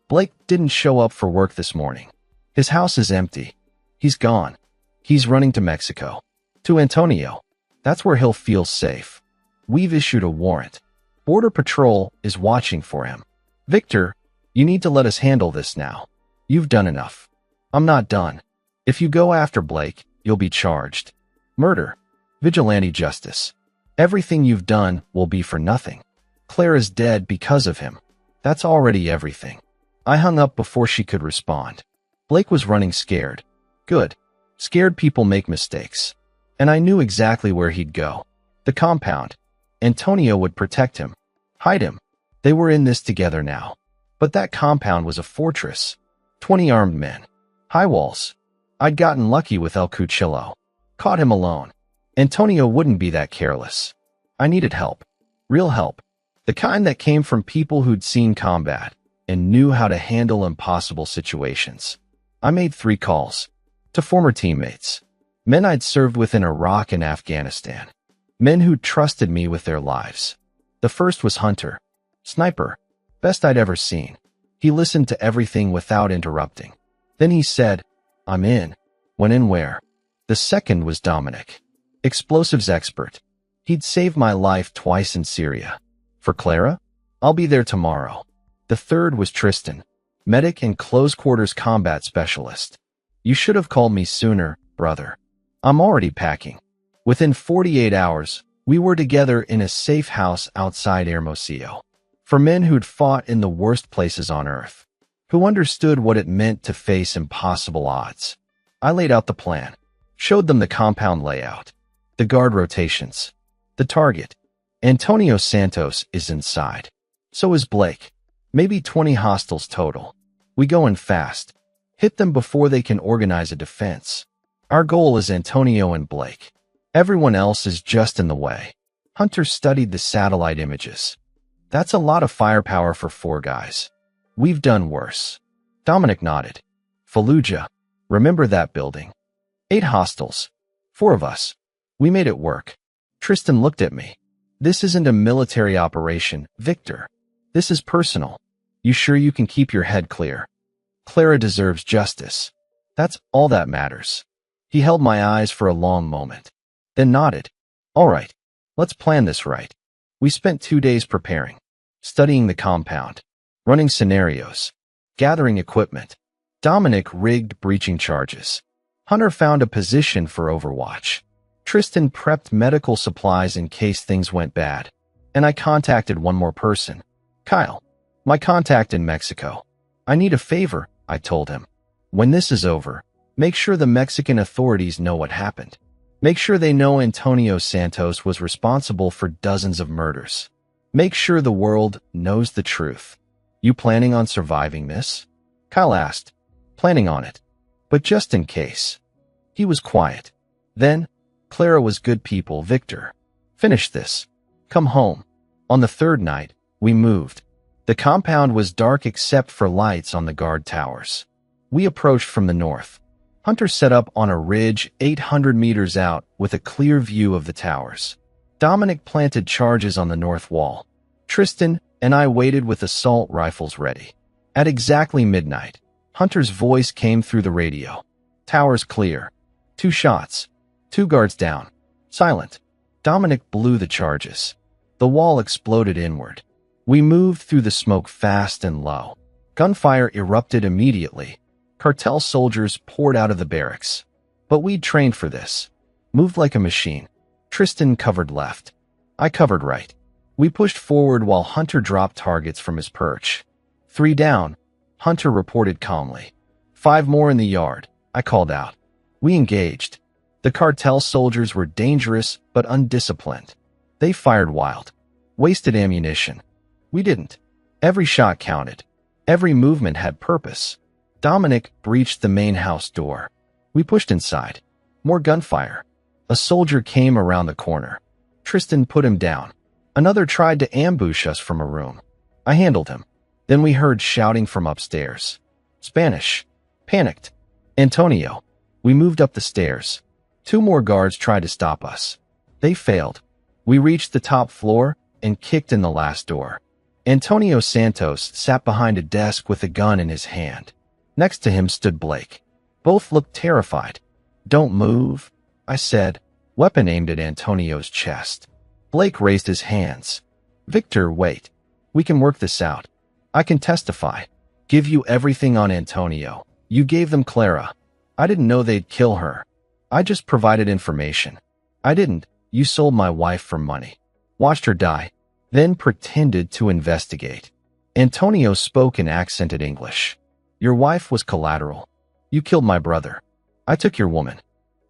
Blake didn't show up for work this morning. His house is empty. He's gone. He's running to Mexico. To Antonio. That's where he'll feel safe. We've issued a warrant. Border Patrol is watching for him. Victor, you need to let us handle this now. You've done enough. I'm not done. If you go after Blake, you'll be charged. Murder. Vigilante justice. Everything you've done will be for nothing. Clara's dead because of him. That's already everything. I hung up before she could respond. Blake was running scared. Good. Scared people make mistakes. And I knew exactly where he'd go. The compound. Antonio would protect him. Hide him. They were in this together now. But that compound was a fortress. 20 armed men. High walls. I'd gotten lucky with El Cuchillo. Caught him alone. Antonio wouldn't be that careless. I needed help. Real help. The kind that came from people who'd seen combat and knew how to handle impossible situations. I made 3 calls. To former teammates. Men I'd served with in Iraq and Afghanistan. Men who trusted me with their lives. The first was Hunter. Sniper. Best I'd ever seen. He listened to everything without interrupting. Then he said, "I'm in." Went in where? The second was Dominic. Explosives expert. He'd saved my life twice in Syria. For Clara? I'll be there tomorrow. The third was Tristan. Medic and close quarters combat specialist. You should have called me sooner, brother. I'm already packing. Within 48 hours, we were together in a safe house outside Hermosillo. For men who'd fought in the worst places on earth. Who understood what it meant to face impossible odds. I laid out the plan. Showed them the compound layout. The guard rotations. The target. Antonio Santos is inside. So is Blake. Maybe 20 hostiles total. We go in fast. Hit them before they can organize a defense. Our goal is Antonio and Blake. Everyone else is just in the way. Hunter studied the satellite images. That's a lot of firepower for 4 guys. We've done worse. Dominic nodded. Fallujah. Remember that building? 8 hostiles. 4 of us. We made it work. Tristan looked at me. This isn't a military operation, Victor. This is personal. You sure you can keep your head clear? Clara deserves justice. That's all that matters. He held my eyes for a long moment, then nodded. All right, let's plan this right. We spent 2 days preparing, studying the compound, running scenarios, gathering equipment. Dominic rigged breaching charges. Hunter found a position for Overwatch. Tristan prepped medical supplies in case things went bad. And I contacted one more person. Kyle, my contact in Mexico. I need a favor, I told him. When this is over, make sure the Mexican authorities know what happened. Make sure they know Antonio Santos was responsible for dozens of murders. Make sure the world knows the truth. You planning on surviving this? Kyle asked. Planning on it. but just in case. He was quiet. Then, Clara was good people, Victor. Finish this. Come home. On the third night, we moved. The compound was dark except for lights on the guard towers. We approached from the north. Hunter set up on a ridge 800 meters out with a clear view of the towers. Dominic planted charges on the north wall. Tristan and I waited with assault rifles ready. At exactly midnight, Hunter's voice came through the radio. Towers clear. 2 shots. 2 guards down. Silent. Dominic blew the charges. The wall exploded inward. We moved through the smoke fast and low. Gunfire erupted immediately. Cartel soldiers poured out of the barracks. But we'd trained for this. Moved like a machine. Tristan covered left. I covered right. We pushed forward while Hunter dropped targets from his perch. 3 down, Hunter reported calmly. 5 more in the yard, I called out. We engaged. The cartel soldiers were dangerous but undisciplined. They fired wild. Wasted ammunition. We didn't. Every shot counted. Every movement had purpose. Dominic breached the main house door. We pushed inside. More gunfire. A soldier came around the corner. Tristan put him down. Another tried to ambush us from a room. I handled him. Then we heard shouting from upstairs. Spanish. Panicked. Antonio. We moved up the stairs. 2 more guards tried to stop us. They failed. We reached the top floor and kicked in the last door. Antonio Santos sat behind a desk with a gun in his hand. Next to him stood Blake. Both looked terrified. Don't move, I said, weapon aimed at Antonio's chest. Blake raised his hands. Victor, wait. We can work this out. I can testify. Give you everything on Antonio. You gave them Clara. I didn't know they'd kill her. I just provided information. I didn't. You sold my wife for money. Watched her die. Then pretended to investigate. Antonio spoke in accented English. Your wife was collateral. You killed my brother. I took your woman.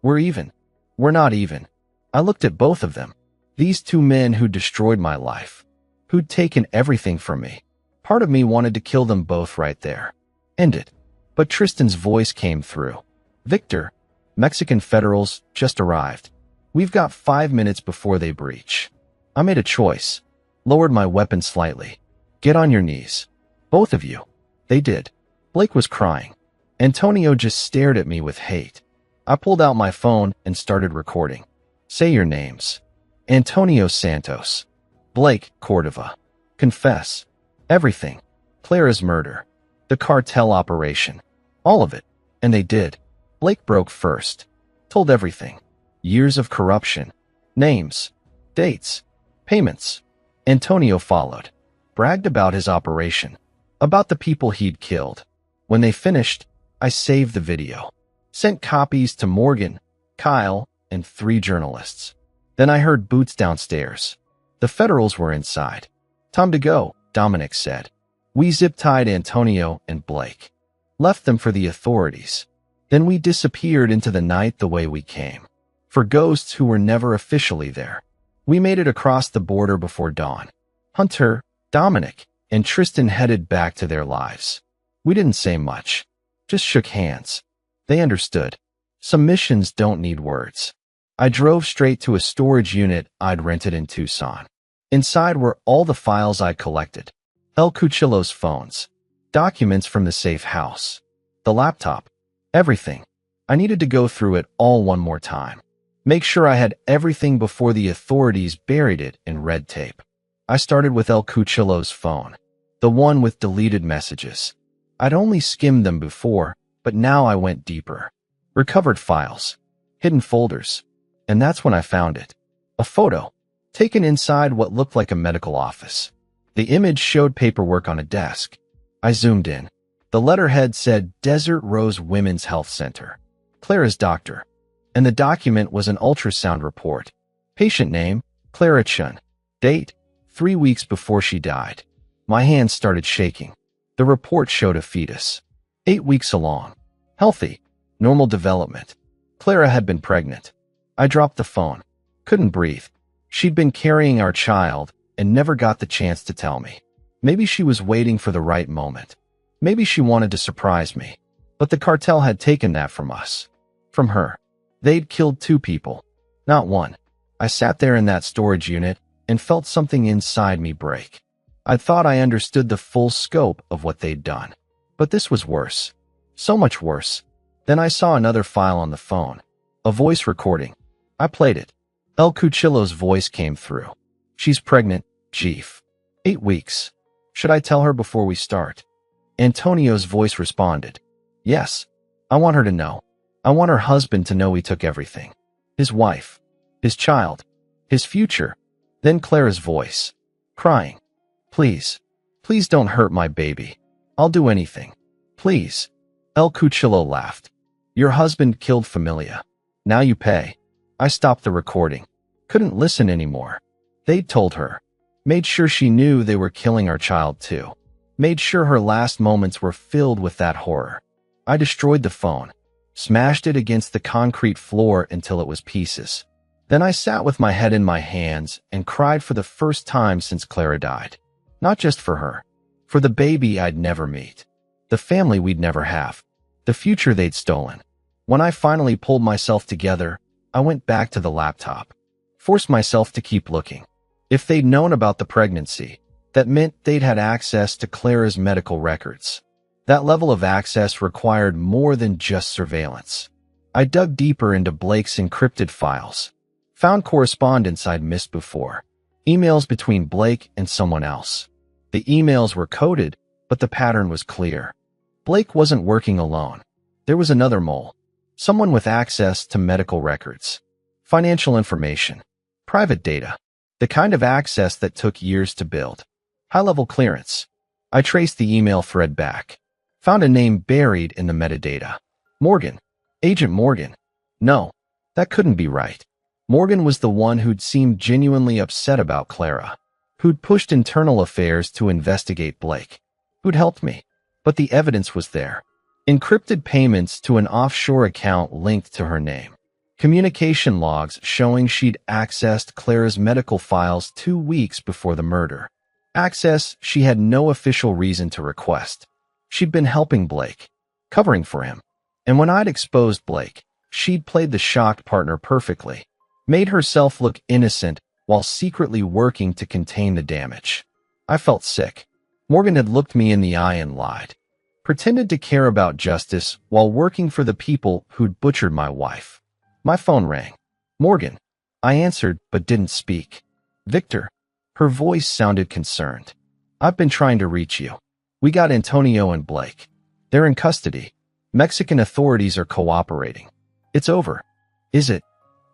We're even. We're not even. I looked at both of them. These 2 men who destroyed my life. Who'd taken everything from me. Part of me wanted to kill them both right there. End it. But Tristan's voice came through. Victor, Mexican federals just arrived. We've got 5 minutes before they breach. I made a choice. Lowered my weapon slightly. Get on your knees. Both of you. They did. Blake was crying. Antonio just stared at me with hate. I pulled out my phone and started recording. Say your names. Antonio Santos. Blake Cordova. Confess. Everything. Clara's murder. The cartel operation. All of it. And they did. Blake broke first. Told everything. Years of corruption. Names. Dates. Payments. Antonio followed. Bragged about his operation. About the people he'd killed. When they finished, I saved the video. Sent copies to Morgan, Kyle, and 3 journalists. Then I heard boots downstairs. The federals were inside. Time to go, Dominic said. We zip-tied Antonio and Blake. Left them for the authorities. Then we disappeared into the night the way we came. For ghosts who were never officially there. We made it across the border before dawn. Hunter, Dominic, and Tristan headed back to their lives. We didn't say much. Just shook hands. They understood. Some missions don't need words. I drove straight to a storage unit I'd rented in Tucson. Inside were all the files I'd collected. El Cuchillo's phones. Documents from the safe house. The laptop. Everything. I needed to go through it all one more time. Make sure I had everything before the authorities buried it in red tape. I started with El Cuchillo's phone. The one with deleted messages. I'd only skimmed them before, but now I went deeper. Recovered files. Hidden folders. And that's when I found it. A photo. Taken inside what looked like a medical office. The image showed paperwork on a desk. I zoomed in. The letterhead said Desert Rose Women's Health Center. Clara's doctor. And the document was an ultrasound report. Patient name, Clara Chun. Date, 3 weeks before she died. My hands started shaking. The report showed a fetus. 8 weeks along. Healthy. Normal development. Clara had been pregnant. I dropped the phone. Couldn't breathe. She'd been carrying our child and never got the chance to tell me. Maybe she was waiting for the right moment. Maybe she wanted to surprise me. But the cartel had taken that from us. From her. They'd killed 2 people, not 1. I sat there in that storage unit and felt something inside me break. I thought I understood the full scope of what they'd done. But this was worse. So much worse. Then I saw another file on the phone. A voice recording. I played it. El Cuchillo's voice came through. She's pregnant, Chief. 8 weeks. Should I tell her before we start? Antonio's voice responded. Yes. I want her to know. I want her husband to know we took everything. His wife. His child. His future. Then Clara's voice. Crying. Please. Please don't hurt my baby. I'll do anything. Please. El Cuchillo laughed. Your husband killed Familia. Now you pay. I stopped the recording. Couldn't listen anymore. They'd told her. Made sure she knew they were killing our child too. Made sure her last moments were filled with that horror. I destroyed the phone. Smashed it against the concrete floor until it was pieces. Then I sat with my head in my hands and cried for the first time since Clara died. Not just for her. For the baby I'd never meet. The family we'd never have. The future they'd stolen. When I finally pulled myself together, I went back to the laptop. Forced myself to keep looking. If they'd known about the pregnancy, that meant they'd had access to Clara's medical records. That level of access required more than just surveillance. I dug deeper into Blake's encrypted files. Found correspondence I'd missed before. Emails between Blake and someone else. The emails were coded, but the pattern was clear. Blake wasn't working alone. There was another mole. Someone with access to medical records. Financial information. Private data. The kind of access that took years to build. High-level clearance. I traced the email thread back. Found a name buried in the metadata. Morgan. Agent Morgan. No, that couldn't be right. Morgan was the one who'd seemed genuinely upset about Clara. Who'd pushed internal affairs to investigate Blake. Who'd helped me. But the evidence was there. Encrypted payments to an offshore account linked to her name. Communication logs showing she'd accessed Clara's medical files 2 weeks before the murder. Access she had no official reason to request. She'd been helping Blake, covering for him. And when I'd exposed Blake, she'd played the shocked partner perfectly. Made herself look innocent while secretly working to contain the damage. I felt sick. Morgan had looked me in the eye and lied. Pretended to care about justice while working for the people who'd butchered my wife. My phone rang. Morgan. I answered, but didn't speak. Victor. Her voice sounded concerned. I've been trying to reach you. We got Antonio and Blake. They're in custody. Mexican authorities are cooperating. It's over. Is it?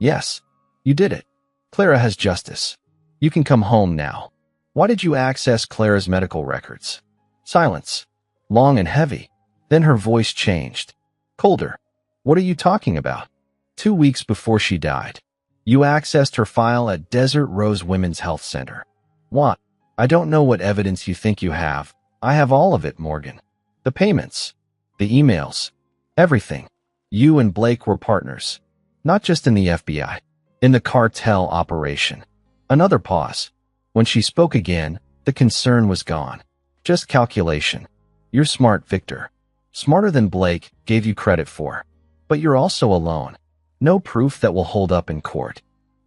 Yes. You did it. Clara has justice. You can come home now. Why did you access Clara's medical records? Silence. Long and heavy. Then her voice changed. Colder. What are you talking about? 2 weeks before she died. You accessed her file at Desert Rose Women's Health Center. What? I don't know what evidence you think you have. I have all of it, Morgan. The payments. The emails. Everything. You and Blake were partners. Not just in the FBI. In the cartel operation. Another pause. When she spoke again, the concern was gone. Just calculation. You're smart, Victor. Smarter than Blake gave you credit for. But you're also alone. No proof that will hold up in court.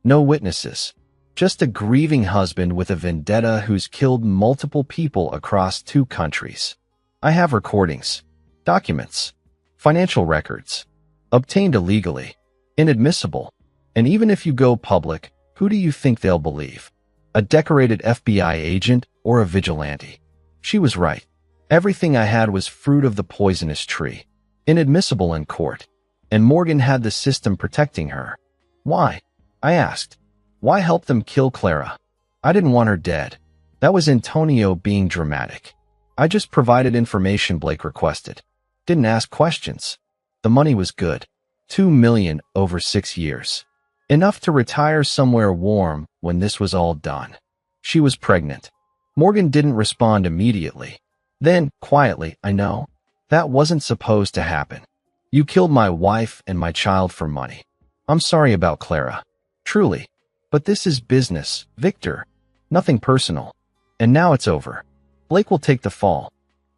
No witnesses. Just a grieving husband with a vendetta who's killed multiple people across 2 countries. I have recordings. Documents. Financial records. Obtained illegally. Inadmissible. And even if you go public, who do you think they'll believe? A decorated FBI agent or a vigilante? She was right. Everything I had was fruit of the poisonous tree. Inadmissible in court. And Morgan had the system protecting her. Why? I asked. Why help them kill Clara? I didn't want her dead. That was Antonio being dramatic. I just provided information Blake requested. Didn't ask questions. The money was good. $2 million over 6 years. Enough to retire somewhere warm when this was all done. She was pregnant. Morgan didn't respond immediately. Then, quietly, I know. That wasn't supposed to happen. You killed my wife and my child for money. I'm sorry about Clara. Truly. But this is business, Victor. Nothing personal. And now it's over. Blake will take the fall.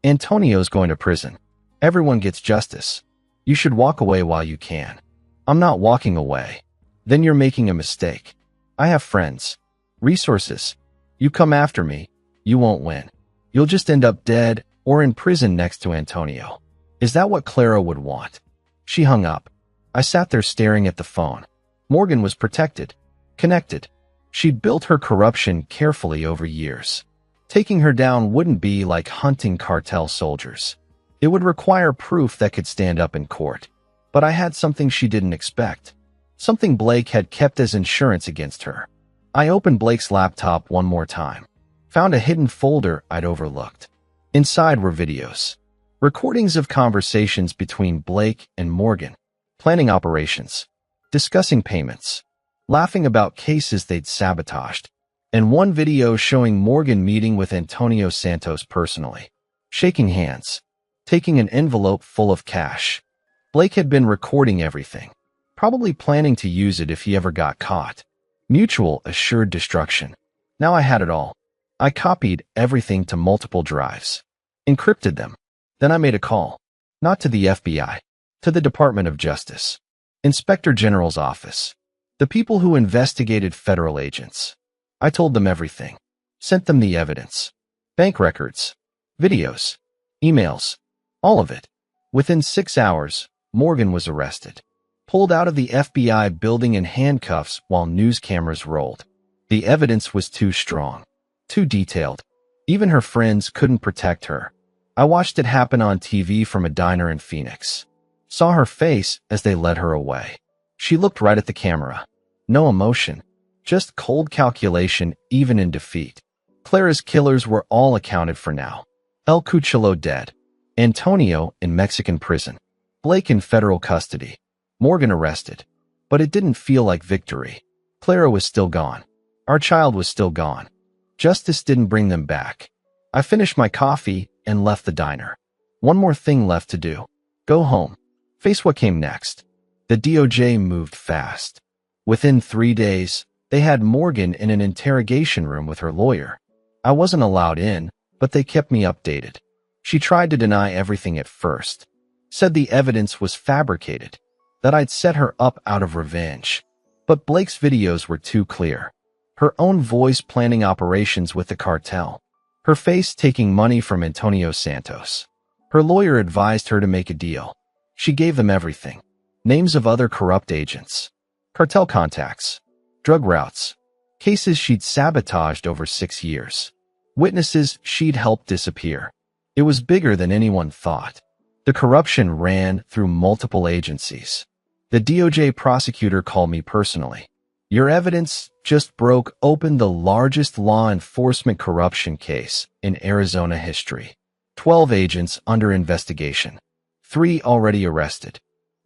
Antonio's going to prison. Everyone gets justice. You should walk away while you can. I'm not walking away. Then you're making a mistake. I have friends. Resources. You come after me, you won't win. You'll just end up dead or in prison next to Antonio. Is that what Clara would want? She hung up. I sat there staring at the phone. Morgan was protected, connected. She'd built her corruption carefully over years. Taking her down wouldn't be like hunting cartel soldiers. It would require proof that could stand up in court. But I had something she didn't expect. Something Blake had kept as insurance against her. I opened Blake's laptop one more time. Found a hidden folder I'd overlooked. Inside were videos. Recordings of conversations between Blake and Morgan. Planning operations. Discussing payments. Laughing about cases they'd sabotaged. And one video showing Morgan meeting with Antonio Santos personally. Shaking hands. Taking an envelope full of cash. Blake had been recording everything. Probably planning to use it if he ever got caught. Mutual assured destruction. Now I had it all. I copied everything to multiple drives. Encrypted them. Then I made a call. Not to the FBI. To the Department of Justice. Inspector General's office. The people who investigated federal agents. I told them everything. Sent them the evidence. Bank records. Videos. Emails. All of it. Within 6 hours, Morgan was arrested. Pulled out of the FBI building in handcuffs while news cameras rolled. The evidence was too strong. Too detailed. Even her friends couldn't protect her. I watched it happen on TV from a diner in Phoenix. Saw her face as they led her away. She looked right at the camera. No emotion. Just cold calculation even in defeat. Clara's killers were all accounted for now. El Cuchillo dead. Antonio in Mexican prison. Blake in federal custody. Morgan arrested. But it didn't feel like victory. Clara was still gone. Our child was still gone. Justice didn't bring them back. I finished my coffee and left the diner. One more thing left to do. Go home. Face what came next. The DOJ moved fast. Within 3 days, they had Morgan in an interrogation room with her lawyer. I wasn't allowed in, but they kept me updated. She tried to deny everything at first. Said the evidence was fabricated. That I'd set her up out of revenge. But Blake's videos were too clear. Her own voice planning operations with the cartel. Her face taking money from Antonio Santos. Her lawyer advised her to make a deal. She gave them everything. Names of other corrupt agents. Cartel contacts. Drug routes. Cases she'd sabotaged over 6 years. Witnesses she'd helped disappear. It was bigger than anyone thought. The corruption ran through multiple agencies. The DOJ prosecutor called me personally. Your evidence just broke open the largest law enforcement corruption case in Arizona history. 12 agents under investigation. 3 already arrested.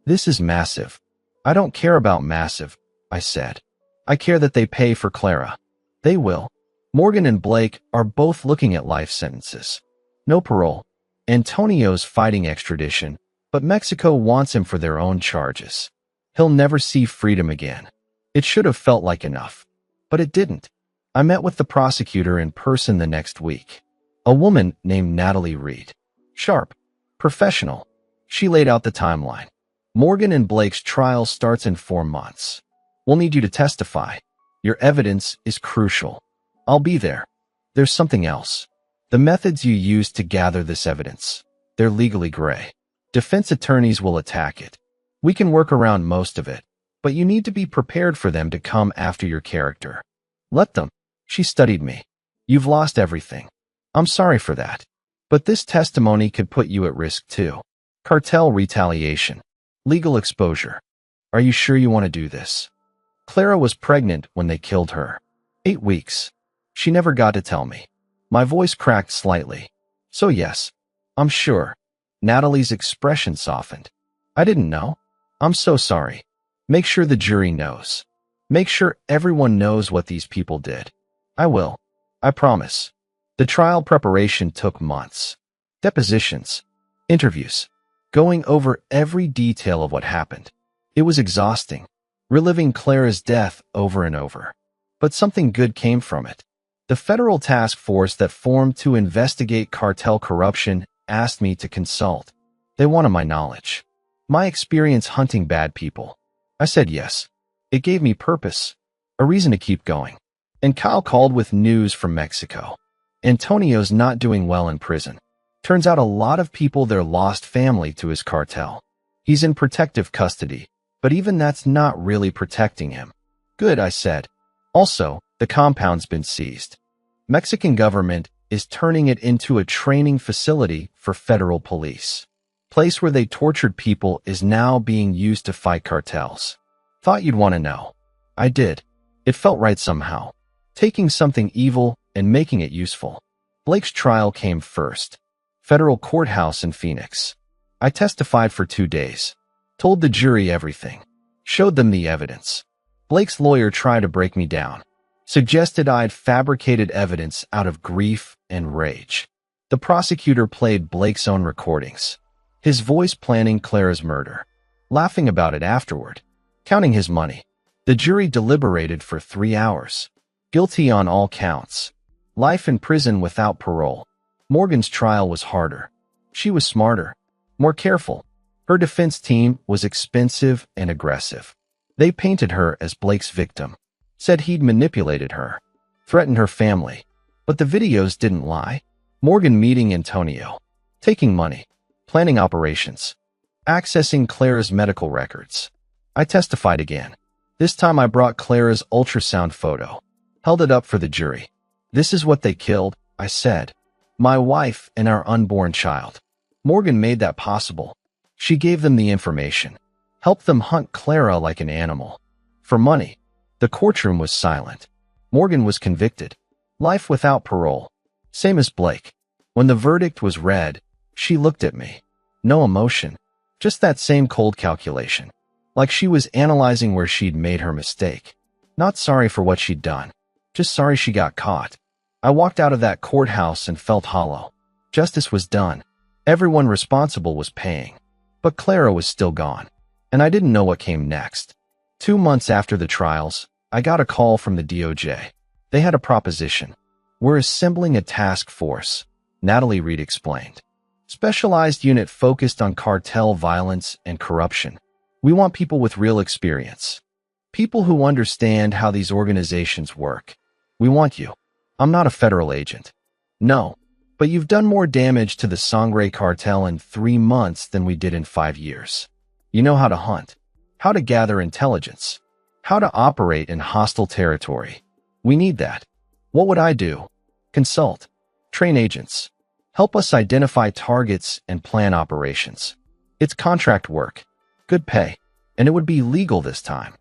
This is massive. I don't care about massive, I said. I care that they pay for Clara. They will. Morgan and Blake are both looking at life sentences. No parole. Antonio's fighting extradition, but Mexico wants him for their own charges. He'll never see freedom again. It should have felt like enough. But it didn't. I met with the prosecutor in person the next week. A woman named Natalie Reed. Sharp. Professional. She laid out the timeline. Morgan and Blake's trial starts in 4 months. We'll need you to testify. Your evidence is crucial. I'll be there. There's something else. The methods you use to gather this evidence. They're legally gray. Defense attorneys will attack it. We can work around most of it, but you need to be prepared for them to come after your character. Let them. She studied me. You've lost everything. I'm sorry for that. But this testimony could put you at risk too. Cartel retaliation. Legal exposure. Are you sure you want to do this? Clara was pregnant when they killed her. 8 weeks. She never got to tell me. My voice cracked slightly. So yes, I'm sure. Natalie's expression softened. I didn't know. I'm so sorry. Make sure the jury knows. Make sure everyone knows what these people did. I will. I promise. The trial preparation took months. Depositions. Interviews. Going over every detail of what happened. It was exhausting. Reliving Clara's death over and over. But something good came from it. The federal task force that formed to investigate cartel corruption asked me to consult. They wanted my knowledge. My experience hunting bad people. I said yes. It gave me purpose, a reason to keep going. And Kyle called with news from Mexico. Antonio's not doing well in prison. Turns out a lot of people there lost family to his cartel. He's in protective custody, but even that's not really protecting him. Good, I said. Also, the compound's been seized. Mexican government is turning it into a training facility for federal police. Place where they tortured people is now being used to fight cartels. Thought you'd want to know. I did. It felt right somehow. Taking something evil and making it useful. Blake's trial came first. Federal courthouse in Phoenix. I testified for 2 days. Told the jury everything. Showed them the evidence. Blake's lawyer tried to break me down. Suggested I'd fabricated evidence out of grief and rage. The prosecutor played Blake's own recordings. His voice planning Clara's murder. Laughing about it afterward. Counting his money. The jury deliberated for 3 hours. Guilty on all counts. Life in prison without parole. Morgan's trial was harder. She was smarter. More careful. Her defense team was expensive and aggressive. They painted her as Blake's victim. Said he'd manipulated her. Threatened her family. But the videos didn't lie. Morgan meeting Antonio. Taking money. Planning operations. Accessing Clara's medical records. I testified again. This time I brought Clara's ultrasound photo. Held it up for the jury. This is what they killed, I said. My wife and our unborn child. Morgan made that possible. She gave them the information. Helped them hunt Clara like an animal. For money. The courtroom was silent. Morgan was convicted. Life without parole. Same as Blake. When the verdict was read, she looked at me. No emotion. Just that same cold calculation. Like she was analyzing where she'd made her mistake. Not sorry for what she'd done. Just sorry she got caught. I walked out of that courthouse and felt hollow. Justice was done. Everyone responsible was paying. But Clara was still gone. And I didn't know what came next. 2 months after the trials, I got a call from the DOJ. They had a proposition. We're assembling a task force, Natalie Reed explained. Specialized unit focused on cartel violence and corruption. We want people with real experience. People who understand how these organizations work. We want you. I'm not a federal agent. No, but you've done more damage to the Sangre cartel in 3 months than we did in 5 years. You know how to hunt, how to gather intelligence, how to operate in hostile territory. We need that. What would I do? Consult, train agents, help us identify targets and plan operations. It's contract work, good pay, and it would be legal this time.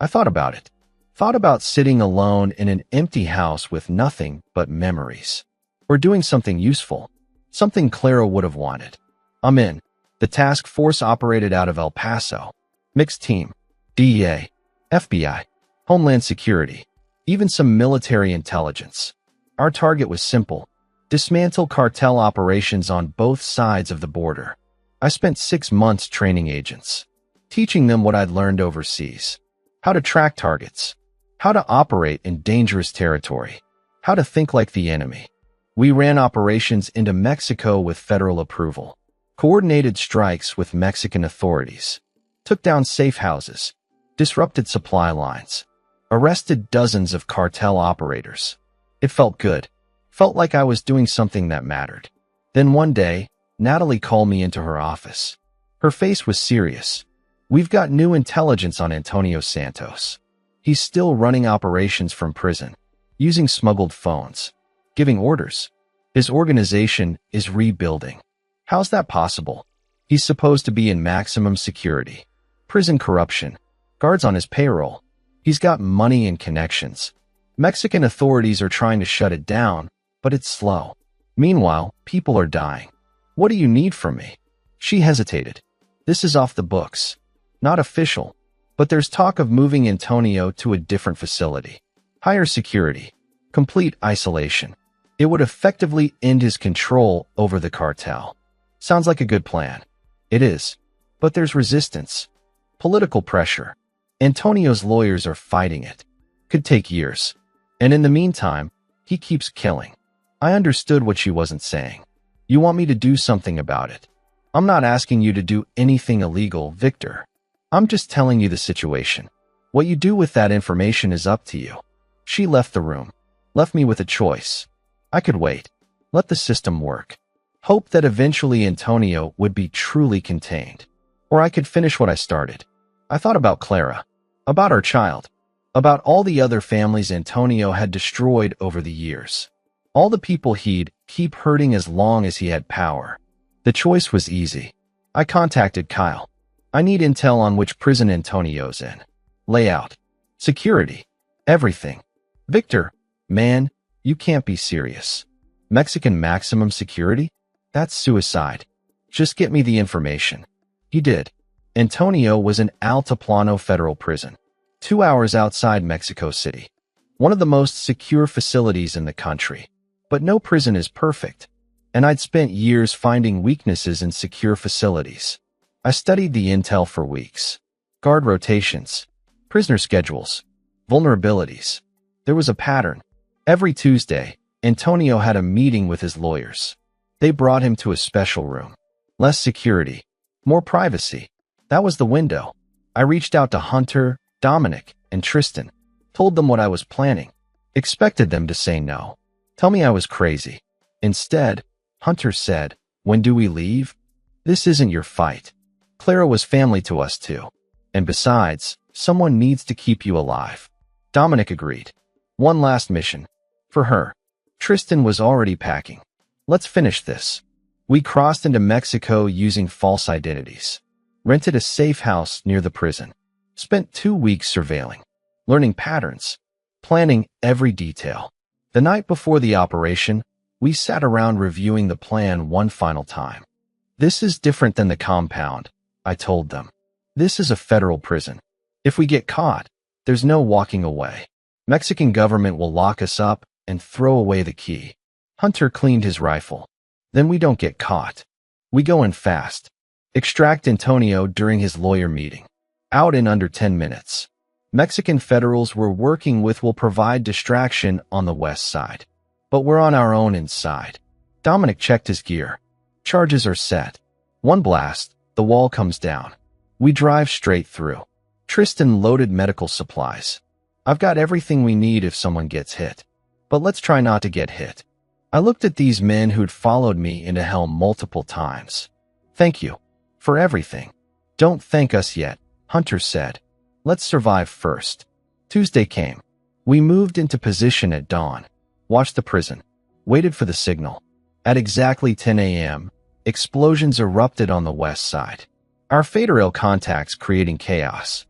I thought about it. Thought about sitting alone in an empty house with nothing but memories. Or doing something useful. Something Clara would have wanted. I'm in. The task force operated out of El Paso. Mixed team. DEA. FBI. Homeland Security. Even some military intelligence. Our target was simple. Dismantle cartel operations on both sides of the border. I spent 6 months training agents. Teaching them what I'd learned overseas. How to track targets. How to operate in dangerous territory. How to think like the enemy. We ran operations into Mexico with federal approval. Coordinated strikes with Mexican authorities. Took down safe houses. Disrupted supply lines. Arrested dozens of cartel operators. It felt good. Felt like I was doing something that mattered. Then one day, Natalie called me into her office. Her face was serious. We've got new intelligence on Antonio Santos. He's still running operations from prison, using smuggled phones, giving orders. His organization is rebuilding. How's that possible? He's supposed to be in maximum security. Prison corruption. Guards on his payroll. He's got money and connections. Mexican authorities are trying to shut it down, but it's slow. Meanwhile, people are dying. What do you need from me? She hesitated. This is off the books. Not official. But there's talk of moving Antonio to a different facility. Higher security. Complete isolation. It would effectively end his control over the cartel. Sounds like a good plan. It is. But there's resistance. Political pressure. Antonio's lawyers are fighting it. Could take years. And in the meantime, he keeps killing. I understood what she wasn't saying. You want me to do something about it. I'm not asking you to do anything illegal, Victor. I'm just telling you the situation. What you do with that information is up to you. She left the room, left me with a choice. I could wait, let the system work, hope that eventually Antonio would be truly contained. Or I could finish what I started. I thought about Clara, about our child, about all the other families Antonio had destroyed over the years. All the people he'd keep hurting as long as he had power. The choice was easy. I contacted Kyle. I need intel on which prison Antonio's in. Layout. Security. Everything. Victor, man, you can't be serious. Mexican maximum security? That's suicide. Just get me the information. He did. Antonio was in Altiplano Federal Prison, 2 hours outside Mexico City. One of the most secure facilities in the country. But no prison is perfect. And I'd spent years finding weaknesses in secure facilities. I studied the intel for weeks. Guard rotations, prisoner schedules, vulnerabilities. There was a pattern. Every Tuesday, Antonio had a meeting with his lawyers. They brought him to a special room. Less security, more privacy. That was the window. I reached out to Hunter, Dominic, and Tristan, told them what I was planning, expected them to say no, tell me I was crazy. Instead, Hunter said, "When do we leave? This isn't your fight. Clara was family to us too. And besides, someone needs to keep you alive." Dominic agreed. One last mission. For her. Tristan was already packing. Let's finish this. We crossed into Mexico using false identities. Rented a safe house near the prison. Spent 2 weeks surveilling, learning patterns, planning every detail. The night before the operation, we sat around reviewing the plan one final time. This is different than the compound, I told them. This is a federal prison. If we get caught, there's no walking away. Mexican government will lock us up and throw away the key. Hunter cleaned his rifle. Then we don't get caught. We go in fast. Extract Antonio during his lawyer meeting. Out in under 10 minutes. Mexican federals we're working with will provide distraction on the west side. But we're on our own inside. Dominic checked his gear. Charges are set. One blast, the wall comes down. We drive straight through. Tristan loaded medical supplies. I've got everything we need if someone gets hit. But let's try not to get hit. I looked at these men who'd followed me into hell multiple times. Thank you. For everything. Don't thank us yet, Hunter said. Let's survive first. Tuesday came. We moved into position at dawn. Watched the prison. Waited for the signal. At exactly 10 a.m., explosions erupted on the west side. Our federal contacts creating chaos.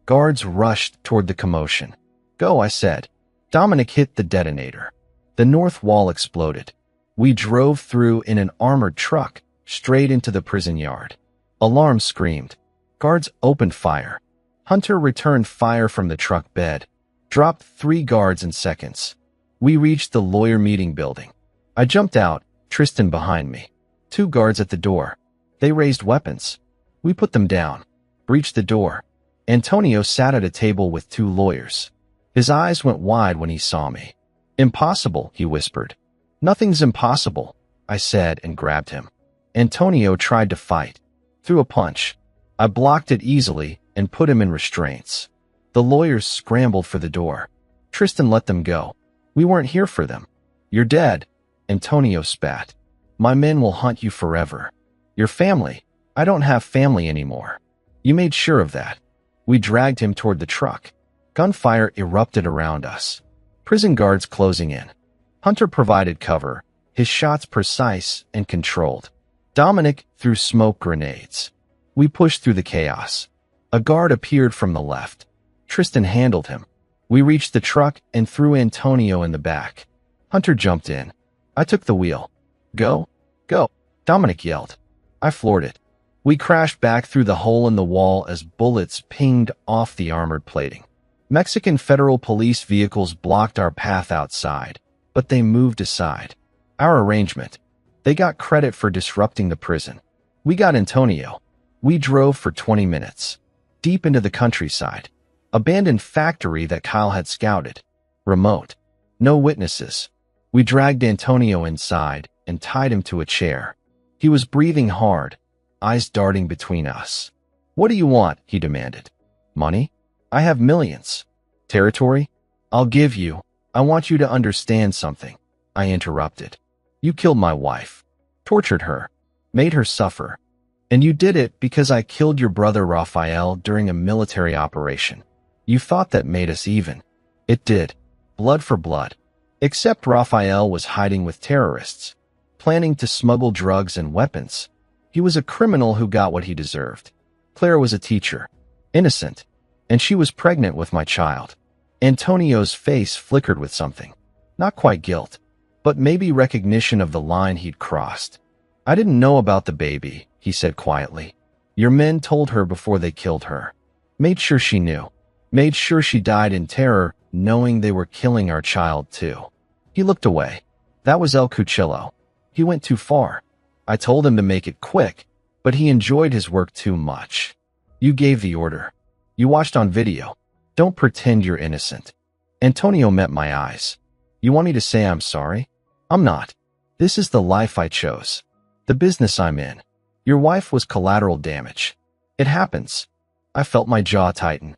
Guards rushed toward the commotion. Go, I said. Dominic hit the detonator. The north wall exploded. We drove through in an armored truck, straight into the prison yard. Alarm screamed. Guards opened fire. Hunter returned fire from the truck bed. Dropped 3 guards in seconds. We reached the lawyer meeting building. I jumped out, Tristan behind me. 2 guards at the door. They raised weapons. We put them down. Breached the door. Antonio sat at a table with 2 lawyers. His eyes went wide when he saw me. Impossible, he whispered. Nothing's impossible, I said and grabbed him. Antonio tried to fight. Threw a punch. I blocked it easily and put him in restraints. The lawyers scrambled for the door. Tristan let them go. We weren't here for them. You're dead, Antonio spat. My men will hunt you forever. Your family. I don't have family anymore. You made sure of that. We dragged him toward the truck. Gunfire erupted around us. Prison guards closing in. Hunter provided cover, his shots precise and controlled. Dominic threw smoke grenades. We pushed through the chaos. A guard appeared from the left. Tristan handled him. We reached the truck and threw Antonio in the back. Hunter jumped in. I took the wheel. Go, go, Dominic yelled. I floored it. We crashed back through the hole in the wall as bullets pinged off the armored plating. Mexican federal police vehicles blocked our path outside, but they moved aside. Our arrangement. They got credit for disrupting the prison. We got Antonio. We drove for 20 minutes. Deep into the countryside. Abandoned factory that Kyle had scouted. Remote. No witnesses. We dragged Antonio inside and tied him to a chair. He was breathing hard. eyes darting between us. What do you want? He demanded. Money? I have millions. Territory? I'll give you. I want you to understand something. I interrupted. You killed my wife, tortured her, made her suffer. And you did it because I killed your brother Raphael during a military operation. You thought that made us even. It did. Blood for blood. Except Raphael was hiding with terrorists, planning to smuggle drugs and weapons. He was a criminal who got what he deserved. Clara was a teacher, innocent, and she was pregnant with my child. Antonio's face flickered with something. Not quite guilt, but maybe recognition of the line he'd crossed. I didn't know about the baby, he said quietly. Your men told her before they killed her. Made sure she knew. Made sure she died in terror, knowing they were killing our child too. He looked away. That was El Cuchillo. He went too far. I told him to make it quick, but he enjoyed his work too much. You gave the order. You watched on video. Don't pretend you're innocent. Antonio met my eyes. You want me to say I'm sorry? I'm not. This is the life I chose. The business I'm in. Your wife was collateral damage. It happens. I felt my jaw tighten.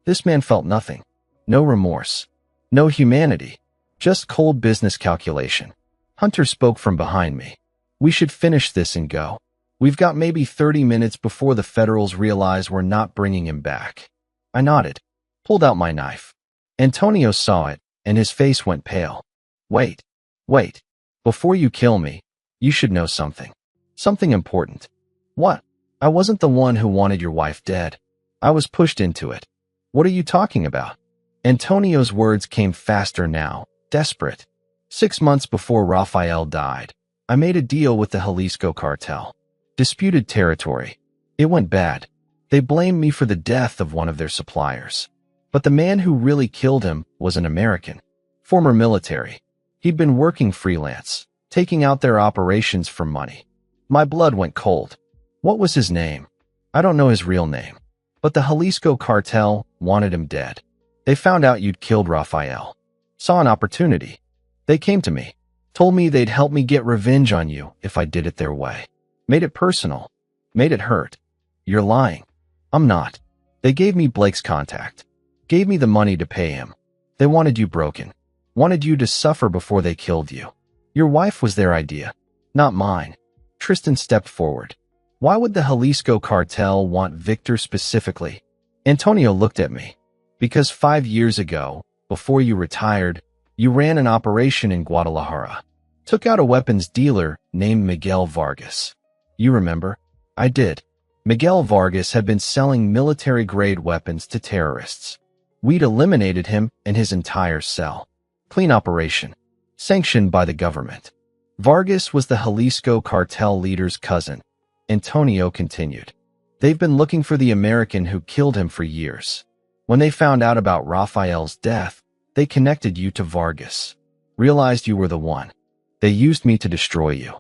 This man felt nothing. No remorse. No humanity. Just cold business calculation. Hunter spoke from behind me. We should finish this and go. We've got maybe 30 minutes before the Federals realize we're not bringing him back. I nodded. Pulled out my knife. Antonio saw it, and his face went pale. Wait. Before you kill me, you should know something. Something important. What? I wasn't the one who wanted your wife dead. I was pushed into it. What are you talking about? Antonio's words came faster now, desperate. 6 months before Raphael died, I made a deal with the Jalisco Cartel. Disputed territory. It went bad. They blamed me for the death of one of their suppliers. But the man who really killed him was an American. Former military. He'd been working freelance, taking out their operations for money. My blood went cold. What was his name? I don't know his real name. But the Jalisco Cartel wanted him dead. They found out you'd killed Raphael. Saw an opportunity. They came to me. Told me they'd help me get revenge on you if I did it their way. Made it personal. Made it hurt. You're lying. I'm not. They gave me Blake's contact. Gave me the money to pay him. They wanted you broken. Wanted you to suffer before they killed you. Your wife was their idea, not mine. Tristan stepped forward. Why would the Jalisco Cartel want Victor specifically? Antonio looked at me. Because 5 years ago, before you retired, you ran an operation in Guadalajara. Took out a weapons dealer named Miguel Vargas. You remember? I did. Miguel Vargas had been selling military-grade weapons to terrorists. We'd eliminated him and his entire cell. Clean operation. Sanctioned by the government. Vargas was the Jalisco Cartel leader's cousin. Antonio continued. They've been looking for the American who killed him for years. When they found out about Raphael's death, they connected you to Vargas. Realized you were the one. They used me to destroy you.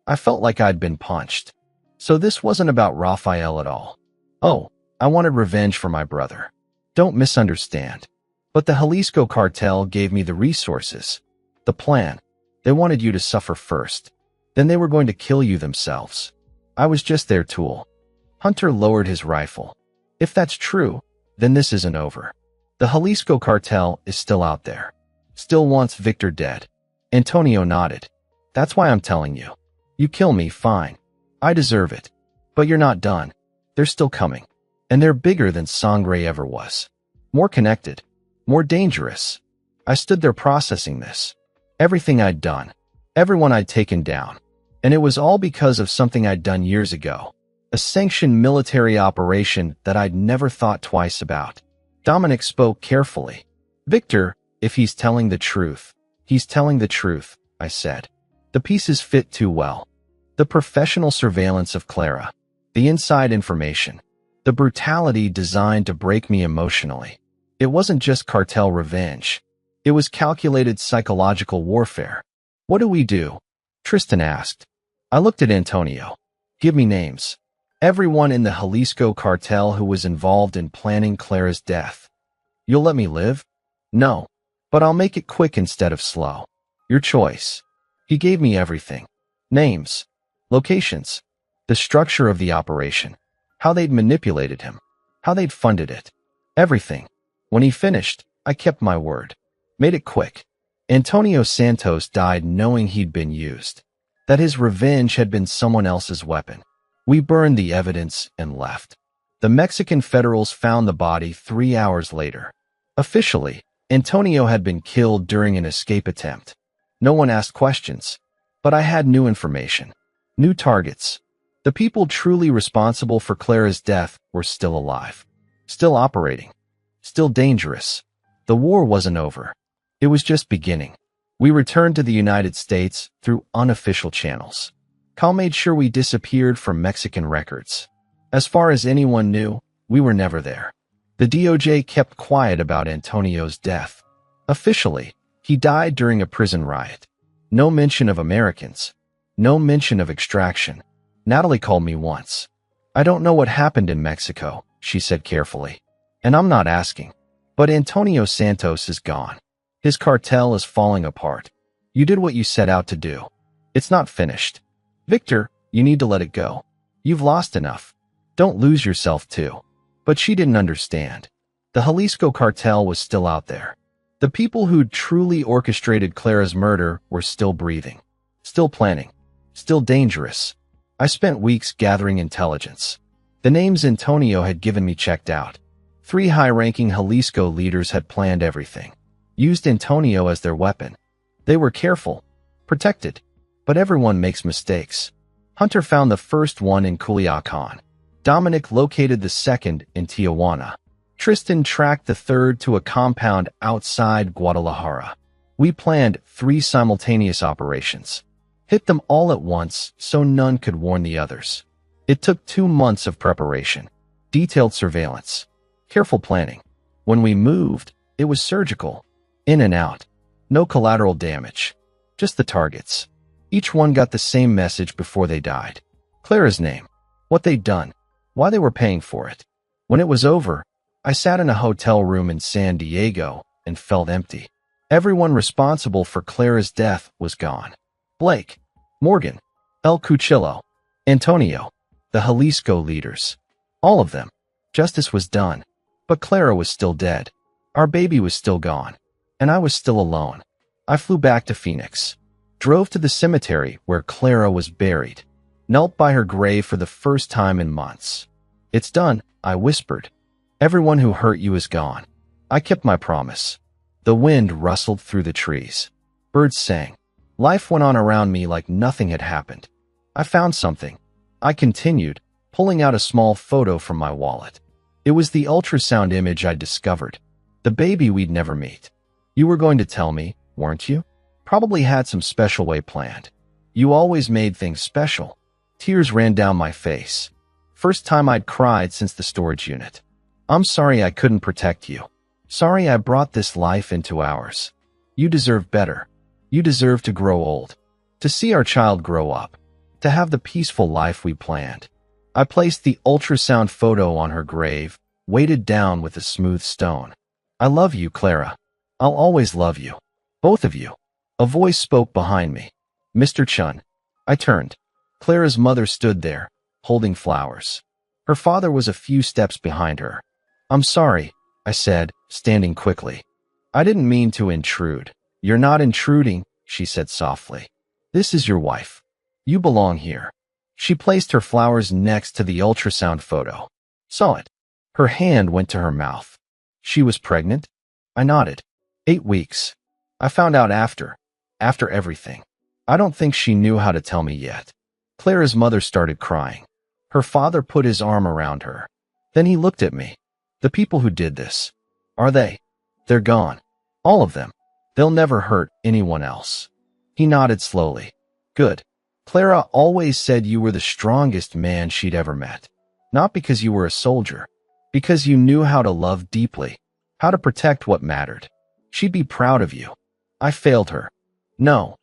I felt like I'd been punched. So this wasn't about Raphael at all. Oh, I wanted revenge for my brother. Don't misunderstand. But the Jalisco Cartel gave me the resources. The plan. They wanted you to suffer first. Then they were going to kill you themselves. I was just their tool. Hunter lowered his rifle. If that's true, then this isn't over. The Jalisco Cartel is still out there. Still wants Victor dead. Antonio nodded. That's why I'm telling you. You kill me, fine. I deserve it. But you're not done. They're still coming. And they're bigger than Sangre ever was. More connected. More dangerous. I stood there processing this. Everything I'd done. Everyone I'd taken down. And it was all because of something I'd done years ago. A sanctioned military operation that I'd never thought twice about. Dominic spoke carefully. Victor, if he's telling the truth, he's telling the truth, I said. The pieces fit too well. The professional surveillance of Clara. The inside information. The brutality designed to break me emotionally. It wasn't just cartel revenge. It was calculated psychological warfare. What do we do? Tristan asked. I looked at Antonio. Give me names. Everyone in the Jalisco Cartel who was involved in planning Clara's death. You'll let me live? No. But I'll make it quick instead of slow. Your choice. He gave me everything. Names. Locations. the structure of the operation, how they'd manipulated him, how they'd funded it. Everything. When he finished, I kept my word. Made it quick. Antonio Santos died knowing he'd been used, that his revenge had been someone else's weapon. We burned the evidence and left. The Mexican federals found the body 3 hours later. Officially, Antonio had been killed during an escape attempt. No one asked questions, but I had new information, new targets. The people truly responsible for Clara's death were still alive, still operating, still dangerous. The war wasn't over. It was just beginning. We returned to the United States through unofficial channels. Cal made sure we disappeared from Mexican records. As far as anyone knew, we were never there. The DOJ kept quiet about Antonio's death. Officially, he died during a prison riot. No mention of Americans. No mention of extraction. Natalie called me once. I don't know what happened in Mexico, she said carefully. And I'm not asking. But Antonio Santos is gone. His cartel is falling apart. You did what you set out to do. It's not finished. Victor, you need to let it go. You've lost enough. Don't lose yourself too. But she didn't understand. The Jalisco cartel was still out there. The people who'd truly orchestrated Clara's murder were still breathing, still planning, still dangerous. I spent weeks gathering intelligence. The names Antonio had given me checked out. 3 high-ranking Jalisco leaders had planned everything, used Antonio as their weapon. They were careful, protected, but everyone makes mistakes. Hunter found the first one in Culiacan. Dominic located the second in Tijuana. Tristan tracked the third to a compound outside Guadalajara. We planned 3 simultaneous operations. Hit them all at once so none could warn the others. It took 2 months of preparation, detailed surveillance, careful planning. When we moved, it was surgical. In and out. No collateral damage. Just the targets. Each one got the same message before they died. Clara's name. What they'd done. Why they were paying for it. When it was over, I sat in a hotel room in San Diego and felt empty. Everyone responsible for Clara's death was gone. Blake, Morgan, El Cuchillo, Antonio, the Jalisco leaders. All of them. Justice was done. But Clara was still dead. Our baby was still gone. And I was still alone. I flew back to Phoenix. Drove to the cemetery where Clara was buried. Knelt by her grave for the first time in months. It's done, I whispered. Everyone who hurt you is gone. I kept my promise. The wind rustled through the trees. Birds sang. Life went on around me like nothing had happened. I found something. I continued, pulling out a small photo from my wallet. It was the ultrasound image I'd discovered. The baby we'd never meet. You were going to tell me, weren't you? Probably had some special way planned. You always made things special. Tears ran down my face. First time I'd cried since the storage unit. I'm sorry I couldn't protect you. Sorry I brought this life into ours. You deserve better. You deserve to grow old. To see our child grow up. To have the peaceful life we planned. I placed the ultrasound photo on her grave, weighted down with a smooth stone. I love you, Clara. I'll always love you. Both of you. A voice spoke behind me. Mr. Chun. I turned. Clara's mother stood there, holding flowers. Her father was a few steps behind her. I'm sorry, I said, standing quickly. I didn't mean to intrude. You're not intruding, she said softly. This is your wife. You belong here. She placed her flowers next to the ultrasound photo. Saw it. Her hand went to her mouth. She was pregnant? I nodded. 8 weeks. I found out after everything. I don't think she knew how to tell me yet. Clara's mother started crying. Her father put his arm around her. Then he looked at me. The people who did this. Are they? They're gone. All of them. They'll never hurt anyone else. He nodded slowly. Good. Clara always said you were the strongest man she'd ever met. Not because you were a soldier. Because you knew how to love deeply. How to protect what mattered. She'd be proud of you. I failed her. No.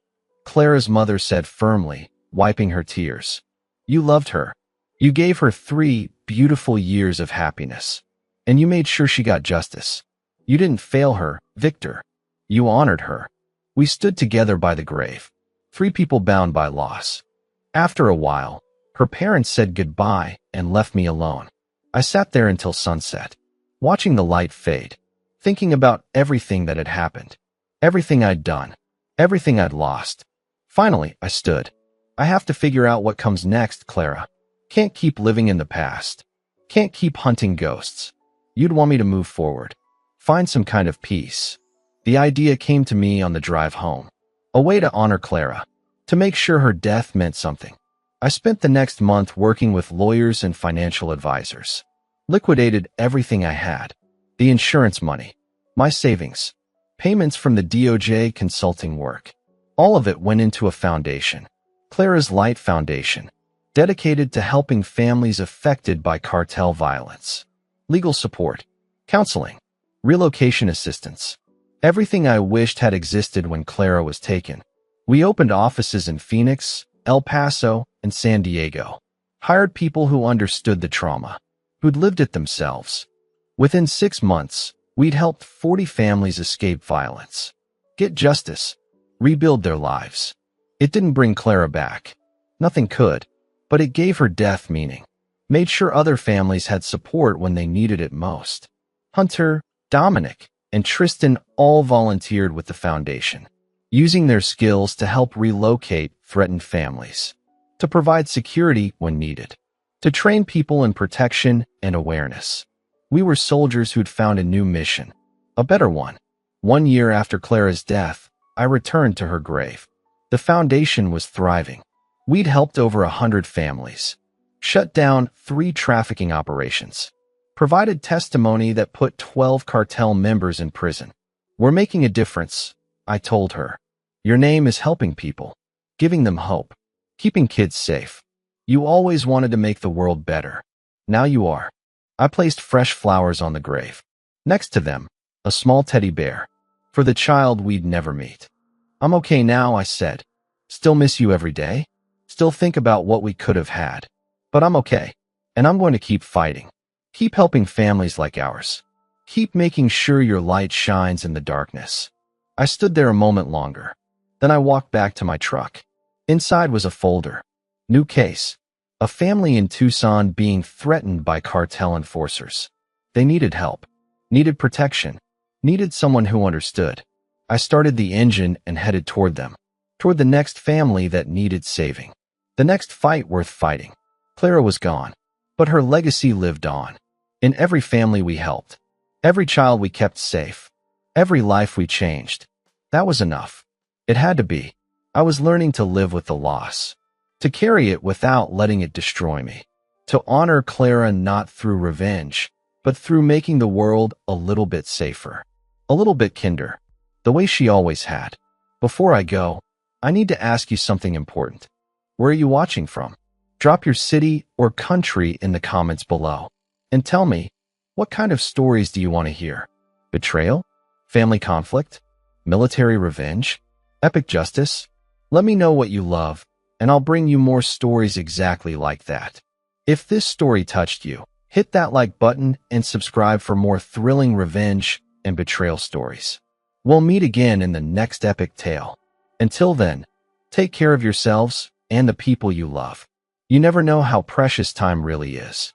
Clara's mother said firmly, wiping her tears. You loved her. You gave her 3 beautiful years of happiness. And you made sure she got justice. You didn't fail her, Victor. You honored her. We stood together by the grave. 3 people bound by loss. After a while, Her parents said goodbye and left me alone. I sat there until sunset, watching the light fade, thinking about everything that had happened, everything I'd done, everything I'd lost. Finally, I stood. I have to figure out what comes next, Clara. Can't keep living in the past. Can't keep hunting ghosts. You'd want me to move forward. Find some kind of peace. The idea came to me on the drive home. A way to honor Clara. To make sure her death meant something. I spent the next month working with lawyers and financial advisors. Liquidated everything I had. The insurance money. My savings. Payments from the DOJ consulting work. All of it went into a foundation. Clara's Light Foundation. Dedicated to helping families affected by cartel violence. Legal support. Counseling. Relocation assistance. Everything I wished had existed when Clara was taken. We opened offices in Phoenix, El Paso, and San Diego. Hired people who understood the trauma, who'd lived it themselves. Within 6 months, we'd helped 40 families escape violence, get justice, rebuild their lives. It didn't bring Clara back. Nothing could, but it gave her death meaning. Made sure other families had support when they needed it most. Hunter, Dominic, and Tristan all volunteered with the foundation, using their skills to help relocate threatened families, to provide security when needed, to train people in protection and awareness. We were soldiers who'd found a new mission, a better one. 1 year after Clara's death, I returned to her grave. The foundation was thriving. We'd helped over 100 families, shut down 3 trafficking operations, provided testimony that put 12 cartel members in prison. We're making a difference, I told her. Your name is helping people, giving them hope, keeping kids safe. You always wanted to make the world better. Now you are. I placed fresh flowers on the grave. Next to them, a small teddy bear, for the child we'd never meet. I'm okay now, I said. Still miss you every day. Still think about what we could have had. But I'm okay, and I'm going to keep fighting. Keep helping families like ours. Keep making sure your light shines in the darkness. I stood there a moment longer. Then I walked back to my truck. Inside was a folder. New case. A family in Tucson being threatened by cartel enforcers. They needed help. Needed protection. Needed someone who understood. I started the engine and headed toward them. Toward the next family that needed saving. The next fight worth fighting. Clara was gone. But her legacy lived on. In every family we helped. Every child we kept safe. Every life we changed. That was enough. It had to be. I was learning to live with the loss. To carry it without letting it destroy me. To honor Clara not through revenge, but through making the world a little bit safer. A little bit kinder. The way she always had. Before I go, I need to ask you something important. Where are you watching from? Drop your city or country in the comments below. And tell me, what kind of stories do you want to hear? Betrayal? Family conflict? Military revenge? Epic justice? Let me know what you love, and I'll bring you more stories exactly like that. If this story touched you, hit that like button and subscribe for more thrilling revenge and betrayal stories. We'll meet again in the next epic tale. Until then, take care of yourselves and the people you love. You never know how precious time really is.